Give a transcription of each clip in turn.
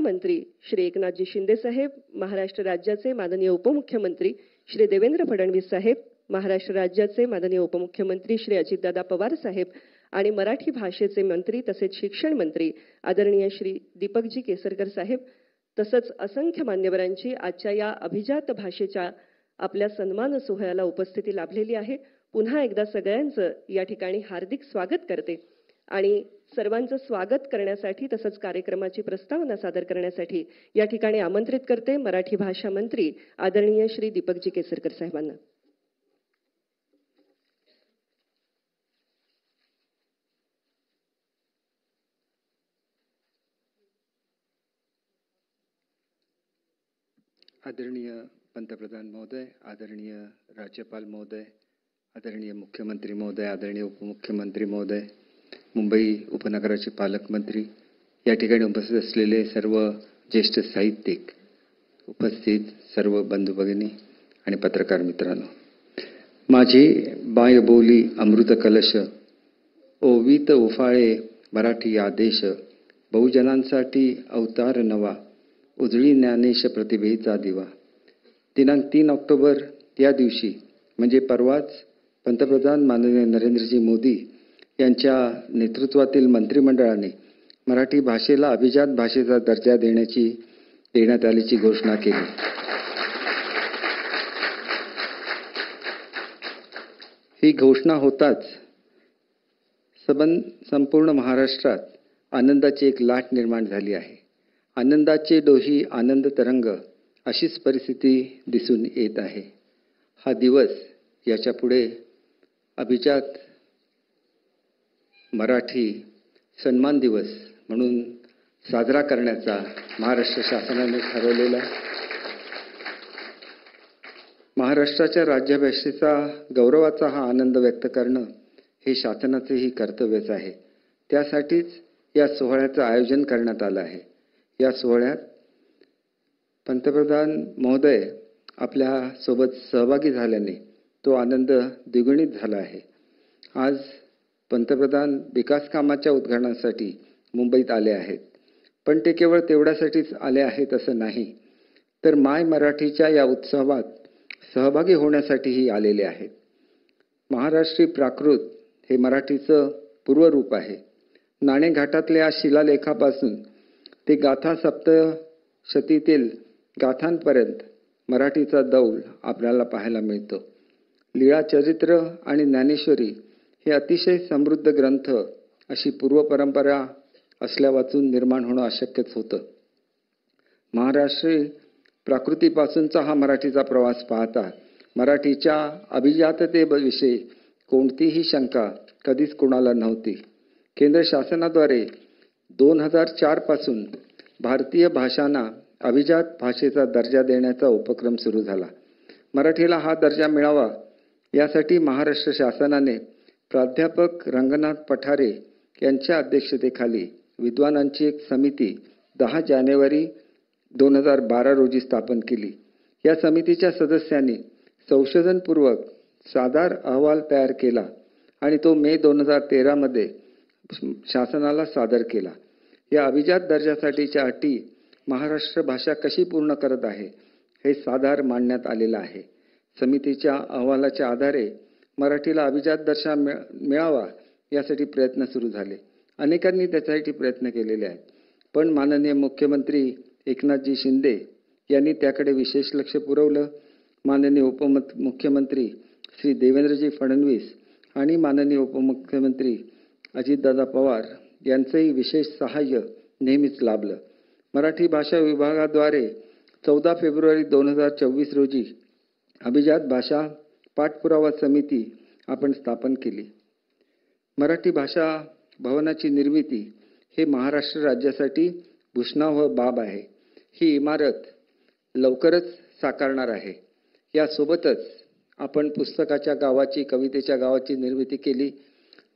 मंत्री श्री एकनाथजी शिंदे साहेब, महाराष्ट्र राज्याचे माननीय उपमुख्यमंत्री श्री देवेंद्र फडणवीस साहेब, महाराष्ट्र राज्याचे माननीय उपमुख्यमंत्री श्री अजितदादा पवार साहेब आणि मराठी भाषेचे मंत्री तसेच शिक्षण मंत्री आदरणीय श्री दीपकजी केसरकर साहेब, तसंच असंख्य मान्यवरांची आजच्या या अभिजात भाषेच्या आपल्या सन्मान सोहळ्याला उपस्थिती लाभलेली आहे. पुन्हा एकदा सगळ्यांचं या ठिकाणी हार्दिक स्वागत करते आणि सर्वांचं स्वागत करण्यासाठी तसंच कार्यक्रमाची प्रस्तावना सादर करण्यासाठी या ठिकाणी आमंत्रित करते मराठी भाषा मंत्री आदरणीय श्री दीपकजी केसरकर साहेबांना. आदरणीय पंतप्रधान महोदय, आदरणीय राज्यपाल महोदय, आदरणीय मुख्यमंत्री महोदय, आदरणीय उपमुख्यमंत्री महोदय, मुंबई उपनगराचे पालकमंत्री, या ठिकाणी उपस्थित असलेले सर्व ज्येष्ठ साहित्यिक, उपस्थित सर्व बंधू भगिनी आणि पत्रकार मित्रांनो, माझी बायबोली अमृत कलश, ओवीत उफाळे मराठी आदेश, बहुजनांसाठी अवतार नवा, उजळी ज्ञानेश प्रतिभेचा दिवा. दिनांक 3 ऑक्टोबर या दिवशी म्हणजे परवाच पंतप्रधान माननीय नरेंद्रजी मोदी यांच्या नेतृत्वातील मंत्रिमंडळाने मराठी भाषेला अभिजात भाषेचा दर्जा देण्यात आल्याची घोषणा केली. ही घोषणा होताच संपूर्ण महाराष्ट्रात आनंदाची एक लाट निर्माण झाली आहे. आनंदाचे डोही आनंद तरंग अशीच परिस्थिती दिसून येत आहे. हा दिवस याच्या पुढे अभिजात मराठी सन्मान दिवस म्हणून साजरा करण्याचा महाराष्ट्र शासनाने ठरवलेला आहे. महाराष्ट्राच्या राज्यभाषेचा गौरवाचा हा आनंद व्यक्त करणं हे शासनाचेही कर्तव्यच आहे. त्यासाठीच या सोहळ्याचं आयोजन करण्यात आलं आहे. या सोहळ्यात पंतप्रधान महोदय आपल्या सोबत सहभागी झाल्याने तो आनंद द्विगुणित झाला आहे. आज पंतप्रधान विकास कामाच्या उद्घाटनासाठी मुंबईत आले आहेत, पण ते केवळ तेवढ्यासाठीच आले आहेत असं नाही, तर माय मराठीच्या या उत्सवात सहभागी होण्यासाठीही आलेले आहेत. महाराष्ट्री प्राकृत हे मराठीचं पूर्वरूप आहे. नाणेघाटातल्या शिलालेखापासून ते गाथा सप्तशतीतील गाथांपर्यंत मराठीचा दौल आपल्याला पाहायला मिळतो. लीळा चरित्र आणि ज्ञानेश्वरी हे अतिशय समृद्ध ग्रंथ अशी पूर्वपरंपरा असल्यावाचून निर्माण होणं अशक्यच होतं. महाराष्ट्री प्राकृतीपासूनचा हा मराठीचा प्रवास पाहता मराठीच्या अभिजाततेविषयी कोणतीही शंका कधीच कोणाला नव्हती. केंद्र शासनाद्वारे 2004 पासून भारतीय भाषांना अभिजात भाषेचा दर्जा देण्याचा उपक्रम सुरू झाला. मराठीला हा दर्जा मिळावा यासाठी महाराष्ट्र शासनाने प्राध्यापक रंगनाथ पठारे यांच्या अध्यक्षतेखाली विद्वानांची एक समिती 10 जानेवारी 2012 रोजी स्थापन केली. या समितीच्या सदस्यांनी संशोधनपूर्वक साधार अहवाल तयार केला आणि तो मे 2013 मध्ये शासनाला सादर केला. या अभिजात दर्जासाठीच्या अटी महाराष्ट्र भाषा कशी पूर्ण करत आहे हे साधार मांडण्यात आलेलं आहे. समितीच्या अहवालाच्या आधारे मराठीला अभिजात दर्जा मिळावा यासाठी प्रयत्न सुरू झाले. अनेकांनी त्यासाठी प्रयत्न केलेले आहेत, पण माननीय मुख्यमंत्री एकनाथजी शिंदे यांनी त्याकडे विशेष लक्ष पुरवलं. माननीय उपमुख्यमंत्री श्री देवेंद्रजी फडणवीस आणि माननीय उपमुख्यमंत्री अजितदादा पवार यांचंही विशेष सहाय्य नेहमीच लाभलं. मराठी भाषा विभागाद्वारे 14 फेब्रुवारी 2024 रोजी अभिजात भाषा पाठपुरावा समिती आपण स्थापन केली. मराठी भाषा भवनाची निर्मिती हे महाराष्ट्र राज्यासाठी भूषणावह बाब आहे. ही इमारत लवकरच साकारणार आहे. यासोबतच आपण पुस्तकाच्या गावाची, कवितेच्या गावाची निर्मिती केली.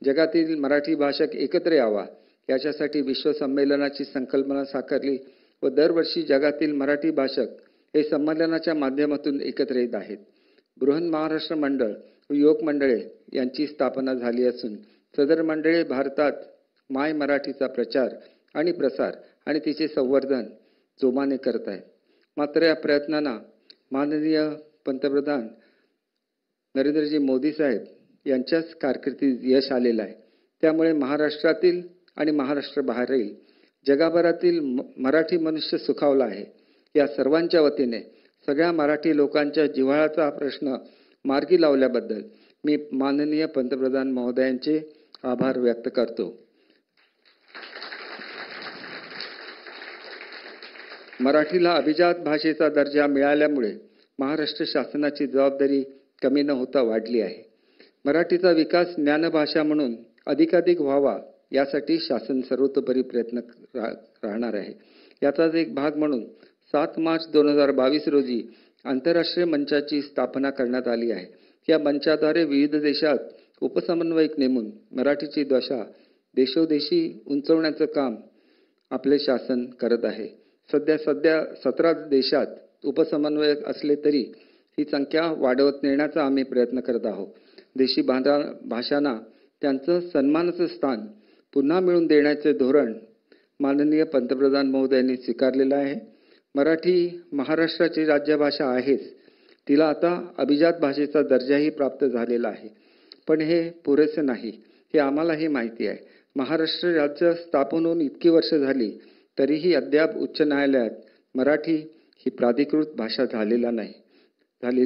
जगातील मराठी भाषक एकत्र यावा याच्यासाठी विश्व संमेलनाची संकल्पना साकारली व दरवर्षी जगातील मराठी भाषक हे संमेलनाच्या माध्यमातून एकत्र येत आहेत. बृहन महाराष्ट्र मंडळ व युवक मंडळे यांची स्थापना झाली असून सदर मंडळे भारतात माय मराठीचा प्रचार आणि प्रसार आणि तिचे संवर्धन जोमाने करत आहेत. मात्र या प्रयत्नांना माननीय पंतप्रधान नरेंद्रजी मोदी साहेब यांच्याच कारकिर्दीत यश आलेलं आहे. त्यामुळे महाराष्ट्रातील आणि महाराष्ट्राबाहेरील जगभरातील मराठी मनुष्य सुखावला आहे. या सर्वांच्या वतीने सगळ्या मराठी लोकांच्या जिव्हाळ्याचा प्रश्न मार्गी लावल्याबद्दल मी माननीय पंतप्रधान महोदयांचे आभार व्यक्त करतो. मराठीला अभिजात भाषेचा दर्जा मिळाल्यामुळे महाराष्ट्र शासनाची जबाबदारी कमी न होता वाढली आहे. मराठीचा विकास ज्ञानभाषा म्हणून अधिकाधिक व्हावा यासाठी शासन सर्वतोपरी प्रयत्न राहणार आहे. याचाच एक भाग म्हणून 7 मार्च 2022 रोजी आंतरराष्ट्रीय मंचाची स्थापना करण्यात आली आहे. या मंचाद्वारे विविध देशात उपसमन्वयक नेमून मराठीची दशा देशोदेशी उंचवण्याचं काम आपले शासन करत आहे. सध्या 17 देशात उपसमन्वयक असले तरी ही संख्या वाढवत नेण्याचा आम्ही प्रयत्न करत आहोत. देशी भाषांना त्यांचं सन्मानाचं स्थान पुन्हा मिळवून देण्याचे धोरण माननीय पंतप्रधान महोदयांनी स्वीकारलेलं आहे. मराठी महाराष्ट्राची राज्यभाषा आहेच, तिला आता अभिजात भाषेचा दर्जाही प्राप्त झालेला आहे. पण हे पुरेसे नाही हे आम्हालाही माहिती आहे. महाराष्ट्र राज्य स्थापन होऊन इतकी वर्ष झाली तरीही अद्याप उच्च न्यायालयात मराठी ही प्राधिकृत भाषा झालेली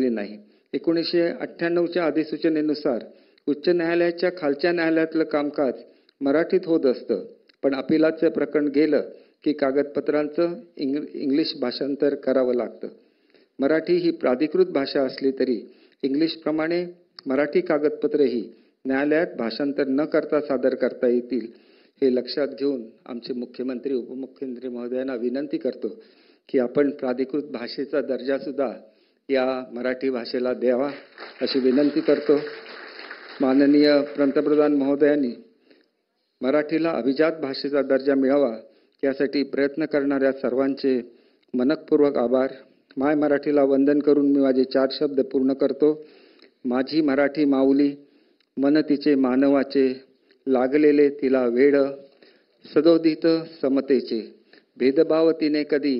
नाही. 1998च्या अधिसूचनेनुसार उच्च न्यायालयाच्या खालच्या न्यायालयातलं कामकाज मराठीत होत असतं. पण अपिलाचं प्रकरण गेलं की कागदपत्रांचं इंग्लिश भाषांतर करावं लागतं. मराठी ही प्राधिकृत भाषा असली तरी इंग्लिशप्रमाणे मराठी कागदपत्रेही न्यायालयात भाषांतर न करता सादर करता येतील हे लक्षात घेऊन आमचे मुख्यमंत्री उपमुख्यमंत्री महोदयांना विनंती करतो की आपण प्राधिकृत भाषेचा दर्जा सुद्धा या मराठी भाषेला द्यावा अशी विनंती करतो. माननीय पंतप्रधान महोदयांनी मराठीला अभिजात भाषेचा दर्जा मिळावा यासाठी प्रयत्न करणाऱ्या सर्वांचे मनपूर्वक आभार. माय मराठीला वंदन करून मी माझे 4 शब्द पूर्ण करतो. माझी मराठी माऊली मन तिचे मानवाचे, लागलेले तिला वेड, सदोदित समतेचे, भेदभाव तिने कधी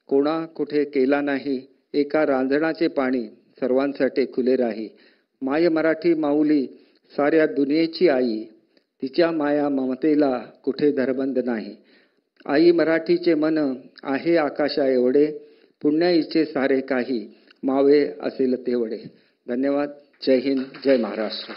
कोणा कुठे केला नाही, एका रांजणाचे पाणी सर्वांसाठी खुले राही. माय मराठी माऊली साऱ्या दुनियेची आई, तिच्या माया ममतेला कुठे धरबंद नाही. आई मराठीचे मन आहे आकाशा एवढे, पुण्याईचे सारे काही मावे असेल तेवढे. धन्यवाद. जय हिंद, जय महाराष्ट्र.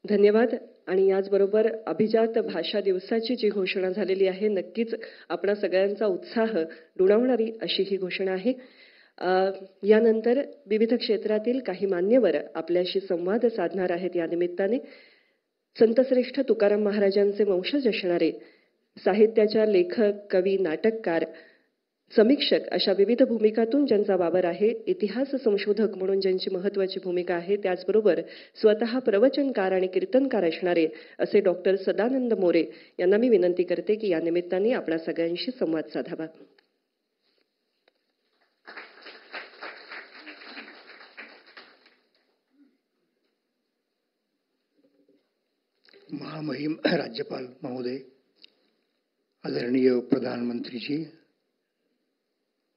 धन्यवाद. आणि याचबरोबर अभिजात भाषा दिवसाची जी घोषणा झालेली आहे नक्कीच आपणा सगळ्यांचा उत्साह दुणावणारी अशी ही घोषणा आहे. यानंतर विविध क्षेत्रातील काही मान्यवर आपल्याशी संवाद साधणार आहेत. या निमित्ताने संतश्रेष्ठ तुकाराम महाराजांचे वंशज असणारे साहित्याच्या लेखक, कवी, नाटककार, समीक्षक अशा विविध भूमिकातून ज्यांचा वावर आहे, इतिहास संशोधक म्हणून ज्यांची महत्त्वाची भूमिका आहे, त्याचबरोबर स्वतः प्रवचनकार आणि कीर्तनकार असणारे असे डॉक्टर सदानंद मोरे यांना मी विनंती करते की या निमित्ताने आपल्या सगळ्यांशी संवाद साधावा. महामहिम राज्यपाल महोदय, आदरणीय प्रधानमंत्रीजी,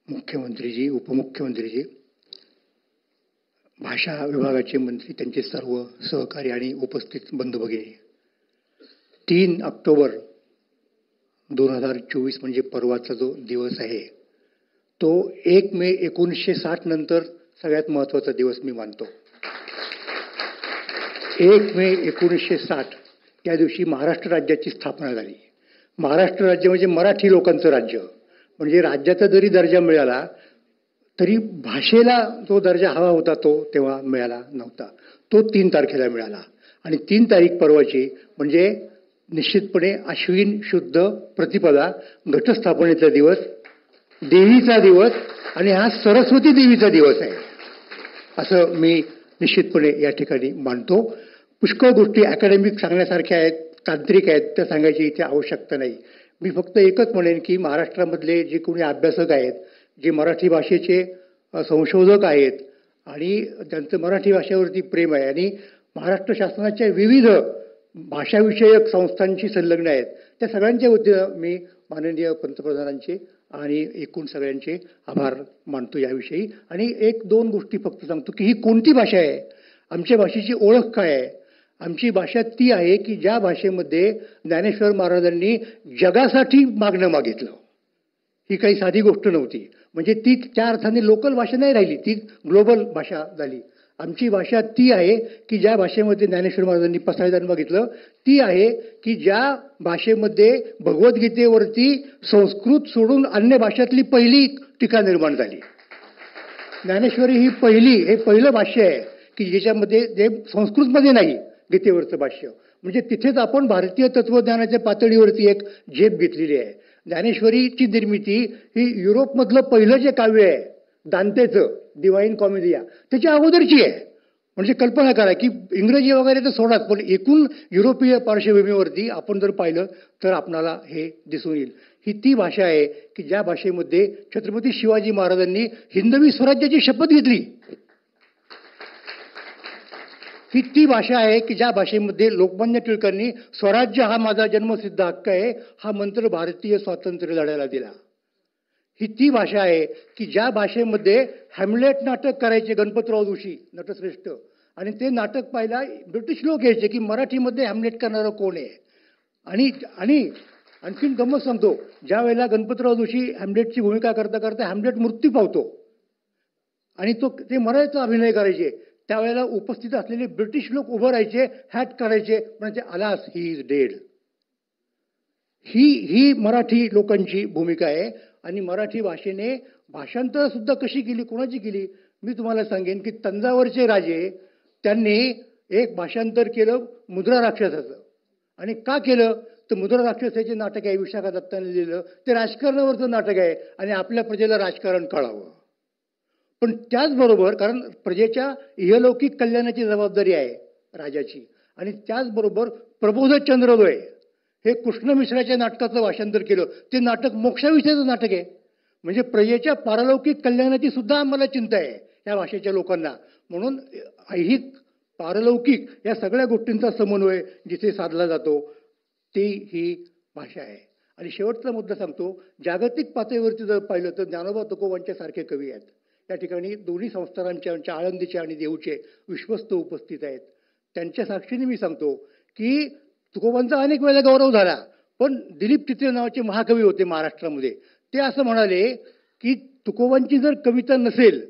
मुख्यमंत्रीजी, उपमुख्यमंत्रीजी, भाषा विभागाचे मंत्री, त्यांचे सर्व सहकारी आणि उपस्थित बंधू भगिनी, 3 ऑक्टोबर 2024 म्हणजे परवाचा जो दिवस आहे तो 1 मे 1960 नंतर सगळ्यात महत्त्वाचा दिवस मी मानतो. 1 मे 1960 या दिवशी महाराष्ट्र राज्याची स्थापना झाली. महाराष्ट्र राज्य म्हणजे मराठी लोकांचं राज्य. म्हणजे राज्याचा जरी दर्जा मिळाला तरी भाषेला जो दर्जा हवा होता तो तेव्हा मिळाला नव्हता. तो 3 तारखेला मिळाला. आणि 3 तारीख परवाची म्हणजे निश्चितपणे आश्विन शुद्ध प्रतिपदा, घटस्थापनेचा दिवस, देवीचा दिवस, आणि हा सरस्वती देवीचा दिवस आहे असं मी निश्चितपणे या ठिकाणी मानतो. पुष्कळ गोष्टी अकॅडमिक सांगण्यासारख्या आहेत, तांत्रिक आहेत, त्या सांगायची इथे आवश्यकता नाही. मी फक्त एकच म्हणेन की महाराष्ट्रामधले जे कोणी अभ्यासक आहेत, जे मराठी भाषेचे संशोधक आहेत आणि ज्यांचं मराठी भाषेवरती प्रेम आहे आणि महाराष्ट्र शासनाच्या विविध भाषाविषयक संस्थांशी संलग्न आहेत, त्या सगळ्यांच्या वतीनं मी माननीय पंतप्रधानांचे आणि एकूण सगळ्यांचे आभार मानतो याविषयी. आणि एक दोन गोष्टी फक्त सांगतो की ही कोणती भाषा आहे, आमच्या भाषेची ओळख काय आहे. आमची भाषा ती आहे की ज्या भाषेमध्ये ज्ञानेश्वर महाराजांनी जगासाठी मागणं मागितलं. ही काही साधी गोष्ट नव्हती. म्हणजे ती त्या अर्थाने लोकल भाषा नाही राहिली, ती ग्लोबल भाषा झाली. आमची भाषा ती आहे की ज्या भाषेमध्ये ज्ञानेश्वर महाराजांनी पसायदान मागितलं, ती आहे की ज्या भाषेमध्ये भगवद्गीतेवरती संस्कृत सोडून अन्य भाषातली पहिली टीका निर्माण झाली. ज्ञानेश्वरी ही हे पहिलं भाष्य आहे की ज्याच्यामध्ये जे संस्कृतमध्ये नाही गीतेवरचं भाष्य. म्हणजे तिथेच आपण भारतीय तत्वज्ञानाच्या पातळीवरती एक झेप घेतलेली आहे. ज्ञानेश्वरीची निर्मिती ही युरोपमधलं पहिलं जे काव्य आहे दांतेचं डिवाइन कॉमेडिया त्याच्या अगोदरची आहे. म्हणजे कल्पना करा की इंग्रजी वगैरे तर सोडाच, पण एकूण युरोपीय पार्श्वभूमीवरती आपण जर पाहिलं तर आपणाला हे दिसून येईल. ही ती भाषा आहे की ज्या भाषेमध्ये छत्रपती शिवाजी महाराजांनी हिंदवी स्वराज्याची शपथ घेतली. ही ती भाषा आहे की ज्या भाषेमध्ये लोकमान्य टिळकांनी स्वराज्य हा माझा जन्मसिद्ध हक्क आहे हा मंत्र भारतीय स्वातंत्र्य लढ्याला दिला. ही ती भाषा आहे की ज्या भाषेमध्ये हॅमलेट नाटक करायचे गणपतराव जोशी नटश्रेष्ठ, आणि ते नाटक पाहायला ब्रिटिश लोक यायचे की मराठीमध्ये हॅमलेट करणारं कोण आहे. आणि आणखीन गंमत सांगतो, ज्या वेळेला गणपतराव जोशी हॅमलेटची भूमिका करता करता हॅमलेट मृत्यू पावतो आणि ते मरायचा अभिनय करायचे, त्यावेळेला उपस्थित असलेले ब्रिटिश लोक उभं राहायचे, हॅट करायचे, म्हणजे अलास ही इज डेड. ही मराठी लोकांची भूमिका आहे. आणि मराठी भाषेने भाषांतर सुद्धा कशी केली, कोणाची केली, मी तुम्हाला सांगेन की तंजावरचे राजे त्यांनी एक भाषांतर केलं मुद्रा राक्षसाचं. आणि का केलं तर मुद्रा राक्षसाचे नाटक आहे, विशाखा दत्ताने लिहिलं, ते राजकारणावरचं नाटक आहे आणि आपल्या प्रजेला राजकारण कळावं. पण त्याचबरोबर कारण प्रजेच्या इहलौकिक कल्याणाची जबाबदारी आहे राजाची, आणि त्याचबरोबर प्रबोध चंद्रोदय हे कृष्ण मिश्राच्या नाटकाचं भाषांतर केलं. ते नाटक मोक्षाविषयीचं नाटक आहे. म्हणजे प्रजेच्या पारलौकिक कल्याणाची सुद्धा आम्हाला चिंता आहे या भाषेच्या लोकांना. म्हणून ऐहिक पारलौकिक या सगळ्या गोष्टींचा समन्वय जिथे साधला जातो ती ही भाषा आहे. आणि शेवटचा मुद्दा सांगतो, जागतिक पातळीवरती जर पाहिलं तर ज्ञानोबा तुकोबांच्या सारखे कवी आहेत. त्या ठिकाणी दोन्ही संस्थानांच्या आळंदीचे आणि देऊचे विश्वस्त उपस्थित आहेत. त्यांच्या साक्षीने मी सांगतो की तुकोबांचा अनेक वेळेला गौरव झाला, पण दिलीप चित्रे नावाचे महाकवी होते महाराष्ट्रामध्ये, ते असं म्हणाले की तुकोबांची जर कविता नसेल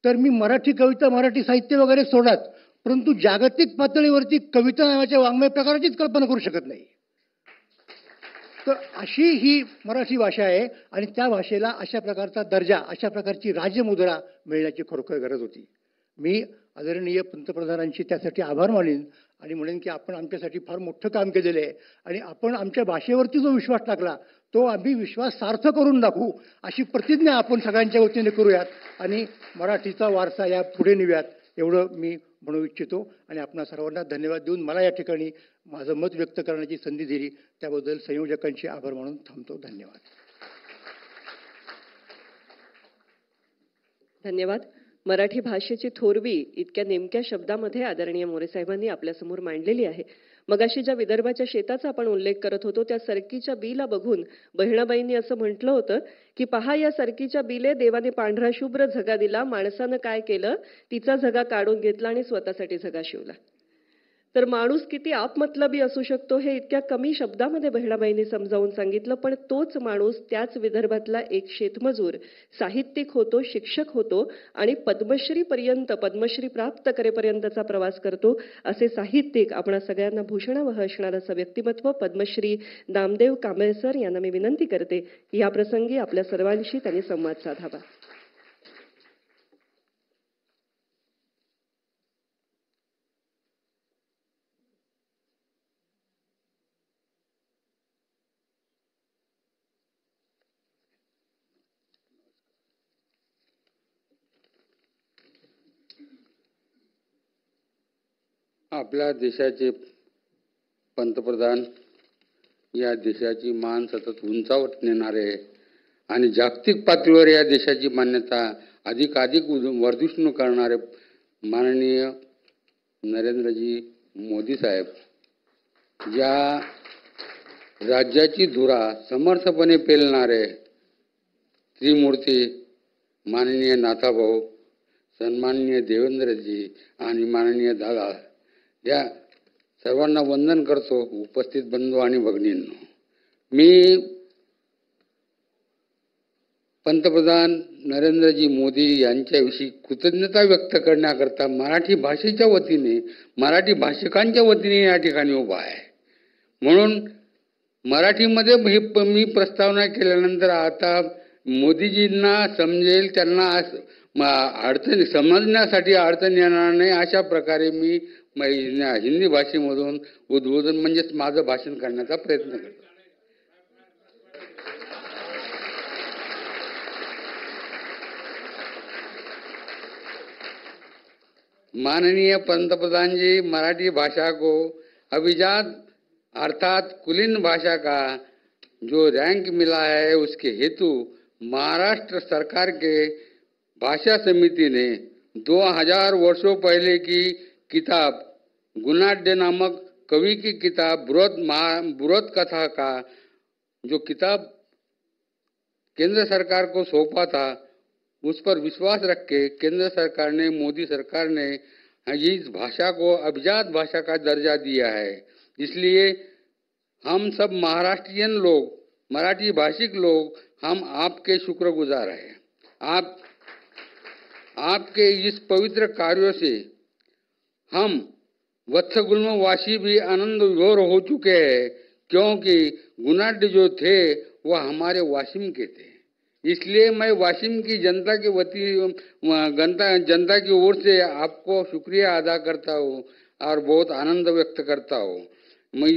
तर मी मराठी कविता मराठी साहित्य वगैरे सोडात, परंतु जागतिक पातळीवरती कविता नावाच्या वाङ्मय प्रकाराचीच कल्पना करू शकत नाही. तर अशी ही मराठी भाषा आहे आणि त्या भाषेला अशा प्रकारचा दर्जा, अशा प्रकारची राजमुद्रा मिळण्याची खरोखर गरज होती. मी आदरणीय पंतप्रधानांची त्यासाठी आभार मानेन आणि म्हणेन की आपण आमच्यासाठी फार मोठं काम केलेलं आहे आणि आपण आमच्या भाषेवरती जो विश्वास टाकला तो आम्ही विश्वास सार्थ करून दाखवू अशी प्रतिज्ञा आपण सगळ्यांच्या वतीने करूयात आणि मराठीचा वारसा या पुढे नेऊयात, एवढं मी म्हणू इच्छितो. आणि आपणा सर्वांना धन्यवाद देऊन मला या ठिकाणी माझं मत व्यक्त करण्याची संधी दिली त्याबद्दल संयोजकांचे आभार मानून थांबतो. धन्यवाद. धन्यवाद. मराठी भाषेची थोरवी इतक्या नेमक्या शब्दामध्ये आदरणीय मोरे साहेबांनी आपल्यासमोर मांडलेली आहे. मगाशी ज्या विदर्भाच्या शेताचा आपण उल्लेख करत होतो त्या सरकीच्या बीला बघून बहिणाबाईंनी असं म्हटलं होतं की पहा या सरकीच्या बीले देवाने पांढरा शुभ्र झगा दिला, माणसानं काय केलं तिचा झगा काढून घेतला आणि स्वतःसाठी झगा शिवला. तर माणूस किती आपमतलबी असू शकतो हे इतक्या कमी शब्दामध्ये बहिणाबाईंनी समजावून सांगितलं. पण तोच माणूस त्याच विदर्भातला एक शेतमजूर साहित्यिक होतो, शिक्षक होतो आणि पद्मश्री प्राप्त करेपर्यंतचा प्रवास करतो. असे साहित्यिक आपणा सगळ्यांना भूषणावह असणारं असं व्यक्तिमत्व पद्मश्री नामदेव कांबळे सर यांना मी विनंती करते या प्रसंगी आपल्या सर्वांशी त्यांनी संवाद साधावा. आपल्या देशाचे पंतप्रधान या देशाची मान सतत उंचावत नेणारे आणि जागतिक पातळीवर या देशाची मान्यता अधिकाधिक वर्धिष्णू करणारे माननीय नरेंद्रजी मोदी साहेब, ज्या राज्याची धुरा समर्थपणे पेलणारे त्रिमूर्ती माननीय नाथाभाऊ, सन्माननीय देवेंद्रजी आणि माननीय दादा, या सर्वांना वंदन करतो. उपस्थित बंधू आणि भगिनींनो, मी पंतप्रधान नरेंद्रजी मोदी यांच्याविषयी कृतज्ञता व्यक्त करण्याकरता मराठी भाषेच्या वतीने, मराठी भाषिकांच्या वतीने या ठिकाणी उभा आहे. म्हणून मराठीमध्ये मी प्रस्तावना केल्यानंतर आता मोदीजींना समजेल, त्यांना अडचणी समजण्यासाठी अडचण येणार नाही अशा प्रकारे मी हिंदी भाषेमधून उद्बोधन म्हणजेच माझं भाषण करण्याचा प्रयत्न करतो. माननीय पंतप्रधान जी, मराठी भाषा को अभिजात अर्थात कुलीन भाषा का जो रैंक मिला है, उसके हेतु महाराष्ट्र सरकार के भाषा समिति ने 2000 वर्षों पहले की किताब गुणाढ्य नामक कवि की किताब बृहत कथा का जो किताब केंद्र सरकार को सौंपा था, उस पर विश्वास रख के केंद्र सरकार ने, मोदी सरकार ने इस भाषा को अभिजात भाषा का दर्जा दिया है. इसलिए हम सब महाराष्ट्रियन लोग, मराठी भाषिक लोग, हम आपके शुक्रगुजार हैं. आपके इस पवित्र कार्यों से हम वत्सगुल्मवासी भी आनंद विभोर हो चुके हैं, क्योंकि गुणाढ्य जो थे वह हमारे वाशिम के थे. इसलिए मैं वाशिम की जनता की ओर से आपको शुक्रिया अदा करता हूँ और बहुत आनंद व्यक्त करता हूँ. मैं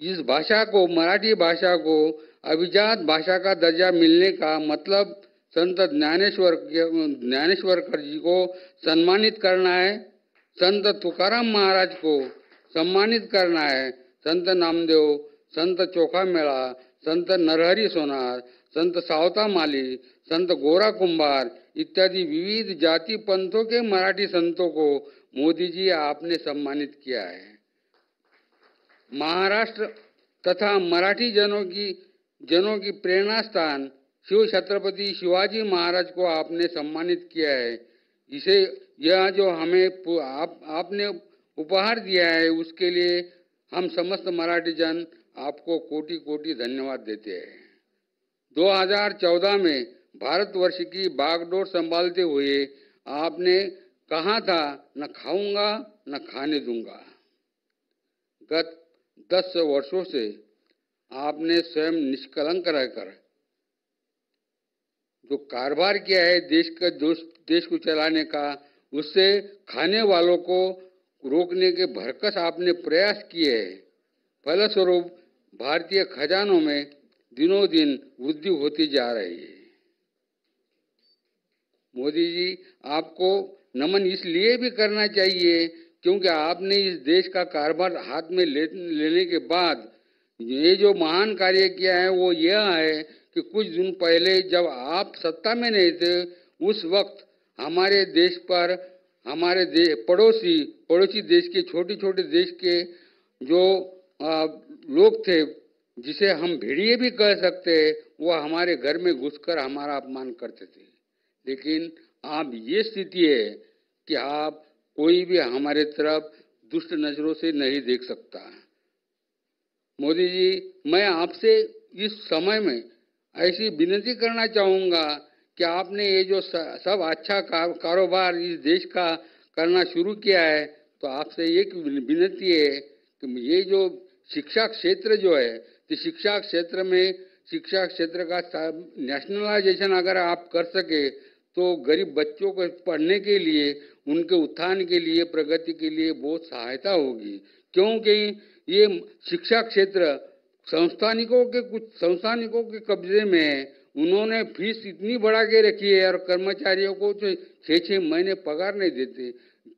इस भाषा को, मराठी भाषा को अभिजात भाषा का दर्जा मिलने का मतलब संत ज्ञानेश्वर जी को सम्मानित करना है, संत तुकाराम महाराज को सम्मानित करना है, संत नामदेव, संत चोखा मेळा, संत नरहरी सोनार, संत सावता माली, संत गोरा कुंभार इत्यादि विविध जाति पंथों के मराठी संतों को मोदी जी आपने सम्मानित किया है. महाराष्ट्र तथा मराठी जनों की प्रेरणा स्थान शिव छत्रपति शिवाजी महाराज को आपने सम्मानित किया है. यह जो हमें आपने उपहार दिया है, उसके लिए हम समस्त मराठी जन आपको कोटि कोटि धन्यवाद देते हैं. 2014 में भारतवर्ष की बागडोर संभालते हुए आपने कहा था, न खाऊंगा न खाने दूंगा. गत 10 वर्षों से आपने स्वयं निष्कलंक रहकर जो कारोबार किया है देश को चलाने का, उससे खाने वालों को रोकने के भरकस आपने प्रयास किए हैं. फलस्वरूप भारतीय खजानों में दिनों दिन वृद्धि होती जा रही है. मोदी जी, आपको नमन इसलिए भी करना चाहिए क्योंकि आपने इस देश का कारोबार हाथ में लेने के बाद ये जो महान कार्य किया है वो यह है कि कुछ दिन पहले जब आप सत्ता में नहीं थे, उस वक्त हमारे देश पर पड़ोसी देश के छोटे देश के जो लोग थे, जिसे हम भेड़िए भी कह सकते हैं, वो हमारे घर में घुसकर हमारा अपमान करते थे. लेकिन अब ये स्थिति है कि आप कोई भी हमारे तरफ दुष्ट नजरों से नहीं देख सकता. मोदी जी, मैं आपसे इस समय में ऐसी विनती करना चाहूँगा कि आपने ये जो सब अच्छा कारोबार इस देश का करना शुरू किया है, तो आपसे एक विनती है कि ये जो शिक्षा क्षेत्र जो है, तो शिक्षा क्षेत्र का नेशनलाइजेशन अगर आप कर सके तो गरीब बच्चों को पढ़ने के लिए, उनके उत्थान के लिए, प्रगति के लिए बहुत सहायता होगी. क्योंकि ये शिक्षा क्षेत्र कुछ संस्थानिकों के कब्जे में है. उन्होंने फीस इतनी बढ़ा के रखी है और कर्मचारियों को 6-6 महीने पगार नहीं देते,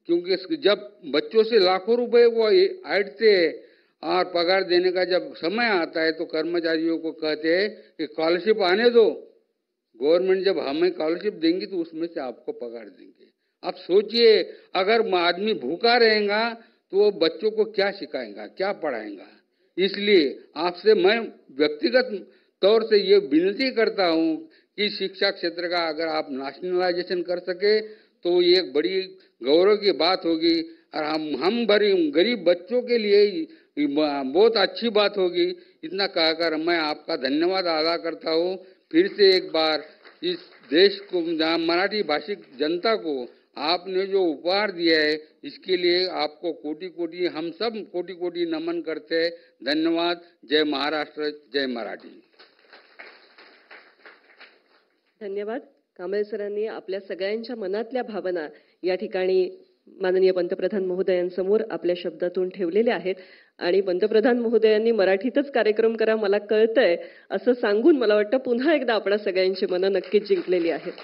क्योंकि जब बच्चों से लाखों रुपए वो ऐंठते हैं और पगार देने का जब समय आता है तो कर्मचारियों को कहते हैं कि स्कॉलरशिप आने दो, गवर्नमेंट जब हमें स्कॉलरशिप देंगी तो उसमें से आपको पगार देंगे. आप सोचिए, अगर आदमी भूखा रहेगा तो वो बच्चों को क्या सिखाएगा, क्या पढ़ाएगा. इसलिए आपसे मैं व्यक्तिगत तौर से ये विनती करता हूँ कि शिक्षा क्षेत्र का अगर आप नेशनलाइजेशन कर सके तो ये एक बड़ी गौरव की बात होगी और हम गरीब बच्चों के लिए बहुत अच्छी बात होगी। इतना कहकर मैं आपका धन्यवाद अदा करता हूँ। फिर से एक बार इस देश को, मराठी भाषिक जनता को आपने जो उपहार दिया है इसके लिए आपको कोटि कोटि, हम सब कोटि कोटि नमन करते हैं। धन्यवाद। जय महाराष्ट्र, जय मराठी। धन्यवाद। कांबळे सरांनी आपल्या सगळ्यांच्या मनातल्या भावना या ठिकाणी माननीय पंतप्रधान महोदयांसमोर आपल्या शब्दातून ठेवलेल्या आहेत आणि पंतप्रधान महोदयांनी मराठीतच कार्यक्रम करा मला कळतंय असं सांगून मला वाटतं पुन्हा एकदा आपल्या सगळ्यांची मनं नक्कीच जिंकलेली आहेत।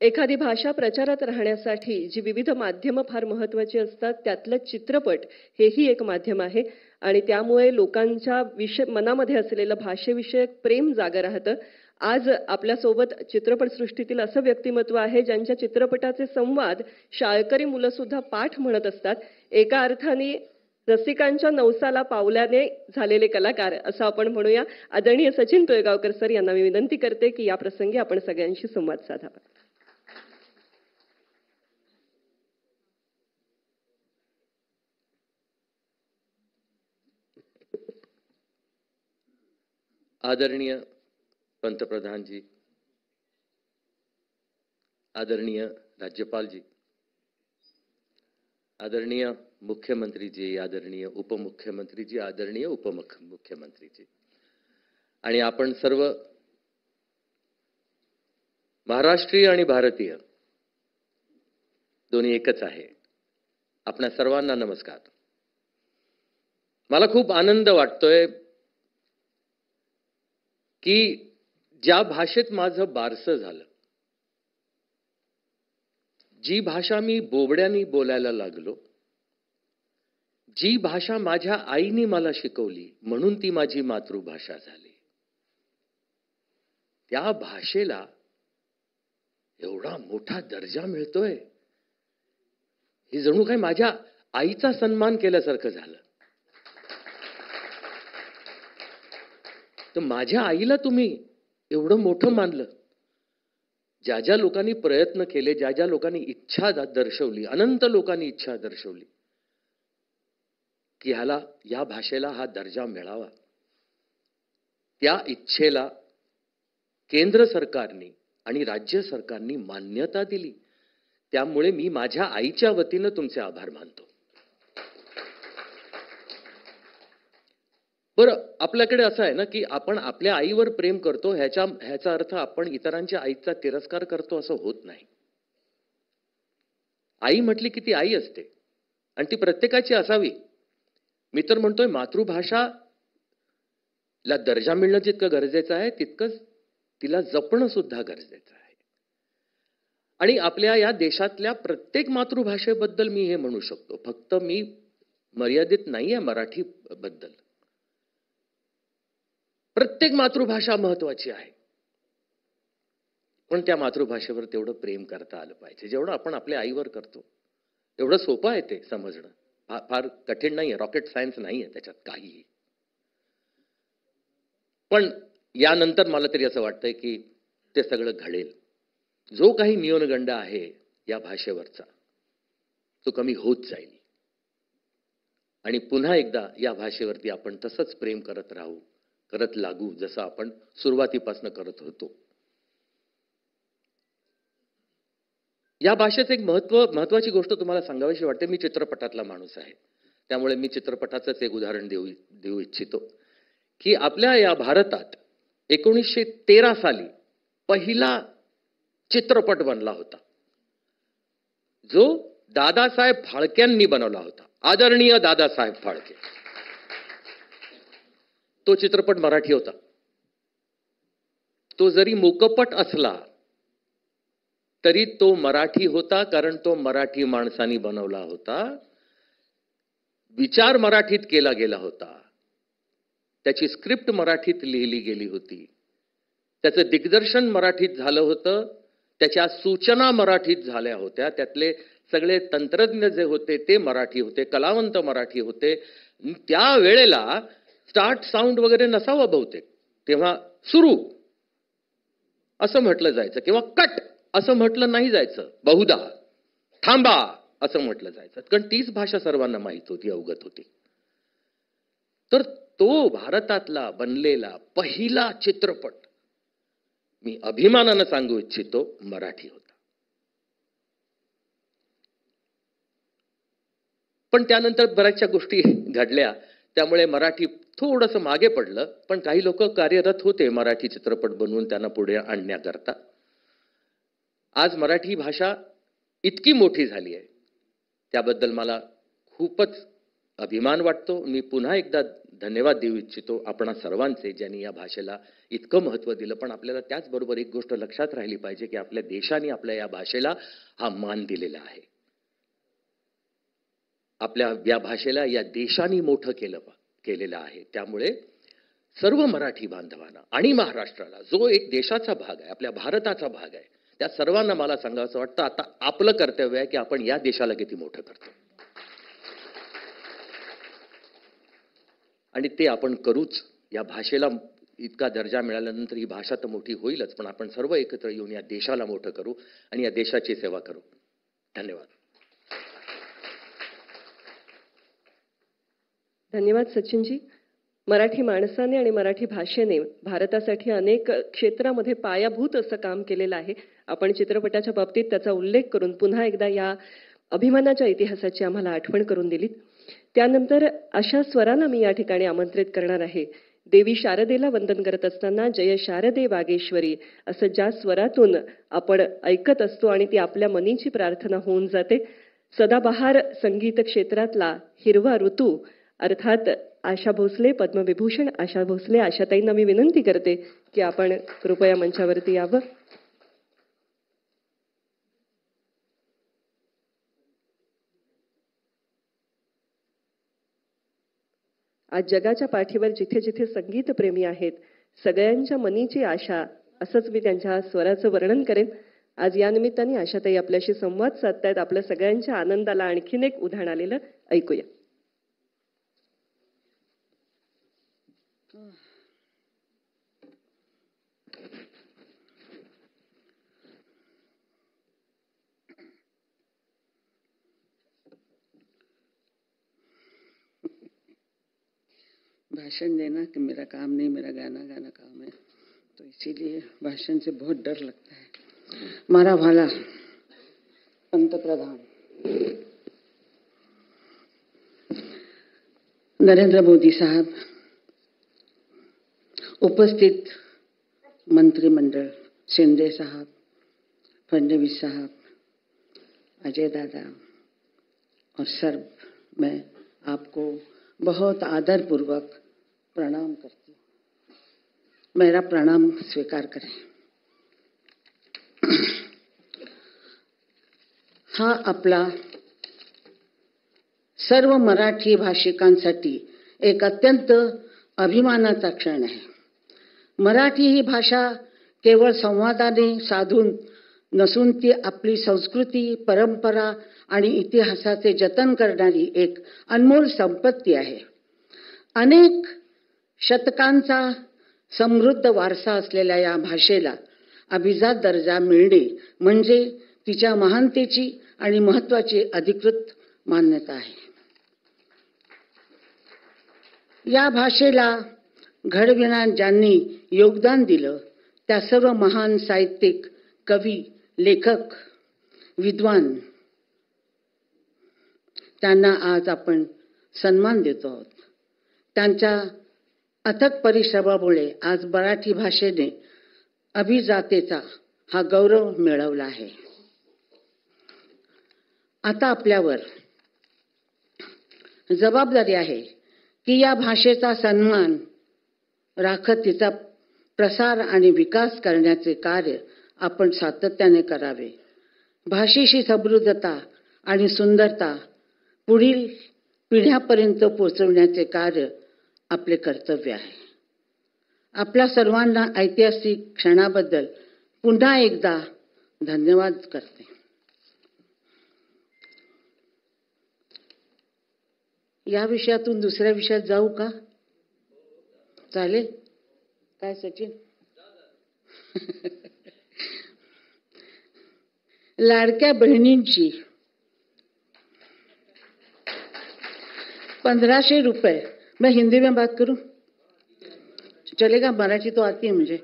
एखादी भाषा प्रचारात राहण्यासाठी जी विविध माध्यमं फार महत्त्वाची असतात त्यातलं चित्रपट हेही एक माध्यम आहे आणि त्यामुळे लोकांच्या मनामध्ये असलेलं भाषेविषयक प्रेम जागं राहतं। आज आपल्यासोबत चित्रपटसृष्टीतील असं व्यक्तिमत्व आहे ज्यांच्या चित्रपटाचे संवाद शाळकरी मुलं सुद्धा पाठ म्हणत असतात। एका अर्थाने रसिकांच्या नवसाला पावल्याने झालेले कलाकार असं आपण म्हणूया। आदरणीय सचिन पिळगावकर सर यांना मी विनंती करते की या प्रसंगी आपण सगळ्यांशी संवाद साधावा। आदरणीय पंतप्रधान जी, आदरणीय राज्यपाल जी, आदरणीय मुख्यमंत्री जी, आदरणीय उपमुख्यमंत्री जी, आदरणीय उपमुख्यमंत्री जी आणि आपण सर्व महाराष्ट्रीय आणि भारतीय दोन्ही एकच आहे, आपणा सर्वांना नमस्कार। मला खूप आनंद वाटतोय की ज्या भाषेत माझं बारसं झालं, जी भाषा मी बोबड्यानी बोलायला लागलो, जी भाषा माझ्या आईने मला शिकवली म्हणून ती माझी मातृभाषा झाली, त्या भाषेला एवढा मोठा दर्जा मिळतोय हे जणू काही माझ्या आईचा सन्मान केल्यासारखं झालं। तर माझ्या आईला तुम्ही एवढं मोठं मानलं, ज्या ज्या लोकांनी प्रयत्न केले, ज्या ज्या लोकांनी इच्छा दर्शवली, अनंत लोकांनी इच्छा दर्शवली की या भाषेला हा दर्जा मिळावा, त्या इच्छेला केंद्र सरकारने आणि राज्य सरकारने मान्यता दिली। त्यामुळे मी माझ्या आईच्या वतीनं तुमचे आभार मानतो। बरं, आपल्याकडे असं आहे ना की आपण आपल्या आईवर प्रेम करतो, ह्याचा अर्थ आपण इतरांच्या आईचा तिरस्कार करतो असं होत नाही। आई म्हटली की ती आई असते आणि ती प्रत्येकाची असावी। मी तर म्हणतोय मातृभाषाला दर्जा मिळणं जितकं गरजेचं आहे तितकंच तिला जपणं सुद्धा गरजेचं आहे। आणि आपल्या या देशातल्या प्रत्येक मातृभाषेबद्दल मी हे म्हणू शकतो, फक्त मी मर्यादित नाहीये मराठी बद्दल। प्रत्येक मातृभाषा महत्वाची आहे, पण त्या मातृभाषेवर तेवढं प्रेम करता आलं पाहिजे जेवढं आपण आपल्या आईवर करतो। एवढं सोपं आहे ते समजणं, फार कठीण नाहीये, रॉकेट सायन्स नाहीये त्याच्यात काहीही। पण यानंतर मला तरी असं वाटतंय की ते सगळं घडेल। जो काही न्यूनगंड आहे या भाषेवरचा तो कमी होत जाईल आणि पुन्हा एकदा या भाषेवरती आपण तसंच प्रेम करत राहू, करत लागू जसं आपण सुरुवातीपासून करत होतो। या भाषेचं एक महत्वाची गोष्ट तुम्हाला सांगावीशी वाटते। मी चित्रपटातला माणूस आहे, त्यामुळे मी चित्रपटाचंच एक उदाहरण देऊ इच्छितो की आपल्या या भारतात 1913 साली पहिला चित्रपट बनला होता जो दादासाहेब फाळकेंनी बनवला होता, आदरणीय दादासाहेब फाळके। तो चित्रपट मराठी होता। तो जरी मूकपट असला तरी तो मराठी होता, कारण तो मराठी माणसांनी बनवला होता, विचार मराठीत केला गेला होता, त्याची स्क्रिप्ट मराठीत लिहिली गेली होती, त्याचं दिग्दर्शन मराठीत झालं होतं, त्याच्या सूचना मराठीत झाल्या होत्या, त्यातले सगळे तंत्रज्ञ जे होते ते मराठी होते, कलावंत मराठी होते. त्या वेळेला स्टार्ट साऊंड वगैरे नसावा बहुतेक, तेव्हा सुरू असं म्हटलं जायचं किंवा कट असं म्हटलं नाही जायचं, बहुधा थांबा असं म्हटलं जायचं, कारण तीच भाषा सर्वांना माहित होती, अवगत होती. तर तो भारतातला बनलेला पहिला चित्रपट मी अभिमानानं सांगू इच्छितो मराठी होता. पण त्यानंतर बऱ्याचशा गोष्टी घडल्या, त्यामुळे मराठी थोडंसं मागे पडलं. पण काही लोक कार्यरत होते मराठी चित्रपट बनवून त्यांना पुढे आणण्याकरता. आज मराठी भाषा इतकी मोठी झाली आहे, त्याबद्दल मला खूपच अभिमान वाटतो. मी पुन्हा एकदा धन्यवाद देऊ इच्छितो आपणा सर्वांचे, ज्यांनी या भाषेला इतकं महत्त्व दिलं. पण आपल्याला त्याचबरोबर एक गोष्ट लक्षात राहिली पाहिजे की आपल्या देशाने आपल्या या भाषेला हा मान दिलेला आहे. आपल्या या भाषेला या देशाने मोठं केलेलं आहे. त्यामुळे सर्व मराठी बांधवांना आणि महाराष्ट्राला, जो एक देशाचा भाग आहे, आपल्या भारताचा भाग आहे, त्या सर्वांना मला सांगावंसं वाटतं, आता आपलं कर्तव्य आहे की आपण या देशाला किती मोठं करतो. आणि ते आपण करूच. या भाषेला इतका दर्जा मिळाल्यानंतर ही भाषा तर मोठी होईलच, पण आपण सर्व एकत्र येऊन या देशाला मोठं करू आणि या देशाची सेवा करू. धन्यवाद. धन्यवाद सचिनजी. मराठी माणसाने आणि मराठी भाषेने भारतासाठी अनेक क्षेत्रामध्ये पायाभूत असं काम केलेलं आहे. आपण चित्रपटाच्या बाबतीत त्याचा उल्लेख करून पुन्हा एकदा या अभिमानाच्या इतिहासाची आम्हाला आठवण करून दिलीत. त्यानंतर अशा स्वरांना मी या ठिकाणी आमंत्रित करणार आहे. देवी शारदेला वंदन करत असताना जय शारदे वागेश्वरी असं ज्या स्वरातून आपण ऐकत असतो आणि ती आपल्या मनीची प्रार्थना होऊन जाते, सदाबहार संगीत क्षेत्रातला हिरवा ऋतू अर्थात आशा भोसले, पद्मविभूषण आशा भोसले, आशाताईंना मी विनंती करते की आपण कृपया मंचावरती यावं. आज जगाच्या पाठीवर जिथे जिथे संगीत प्रेमी आहेत, सगळ्यांच्या मनीची आशा असंच मी त्यांच्या स्वराचं वर्णन करेन. आज या निमित्ताने आशाताई आपल्याशी संवाद साधतायत. आपल्या सगळ्यांच्या आनंदाला आणखीन एक उधाण आलेलं ऐकूया. भाषण देना कि मेरा काम नहीं, मेरा गाना गाना काम है, तो इसीलिए भाषण से बहुत डर लगता है. मारा भाला पंतप्रधान नरेंद्र मोदी साहब, उपस्थित मंत्रिमंडल, शिंदे साहब, फडणवीस साहब, अजय दादा और सर, मैं आपको बहुत आदरपूर्वक प्रणाम करती हूँ. मेरा प्रणाम स्वीकार करें. हा आपला सर्व मराठी भाषिकांसाठी एक अत्यंत अभिमानाचा क्षण आहे. मराठी ही भाषा केवळ संवादाने साधून नसून ती आपली संस्कृती, परंपरा आणि इतिहासाचे जतन करणारी एक अनमोल संपत्ती आहे. अनेक शतकांचा समृद्ध वारसा असलेल्या या भाषेला अभिजात दर्जा मिळणे म्हणजे तिच्या महानतेची आणि महत्त्वाची अधिकृत मान्यता आहे. या भाषेला घडविण्यात ज्यांनी योगदान दिलं त्या सर्व महान साहित्यिक, कवी, लेखक, विद्वान, त्यांना आज आपण सन्मान देतो आहोत. त्यांच्या अथक परिश्रमामुळे आज मराठी भाषेने अभिजातेचा हा गौरव मिळवला आहे. आता आपल्यावर जबाबदारी आहे की या भाषेचा सन्मान राखत तिचा प्रसार आणि विकास करण्याचे कार्य आपण सातत्याने करावे. भाषेची समृद्धता आणि सुंदरता पुढील पिढ्यापर्यंत पोहोचवण्याचे कार्य आपले कर्तव्य आहे. आपल्या सर्वांना ऐतिहासिक क्षणाबद्दल पुन्हा एकदा धन्यवाद करते. या विषयातून दुसऱ्या विषयात जाऊ का? चालेल काय सचिन? लाडक्या बहिणींची 1500 रुपए, मैं हिंदी में बात करूं चलेगा? मराठी तो आती है मुझे,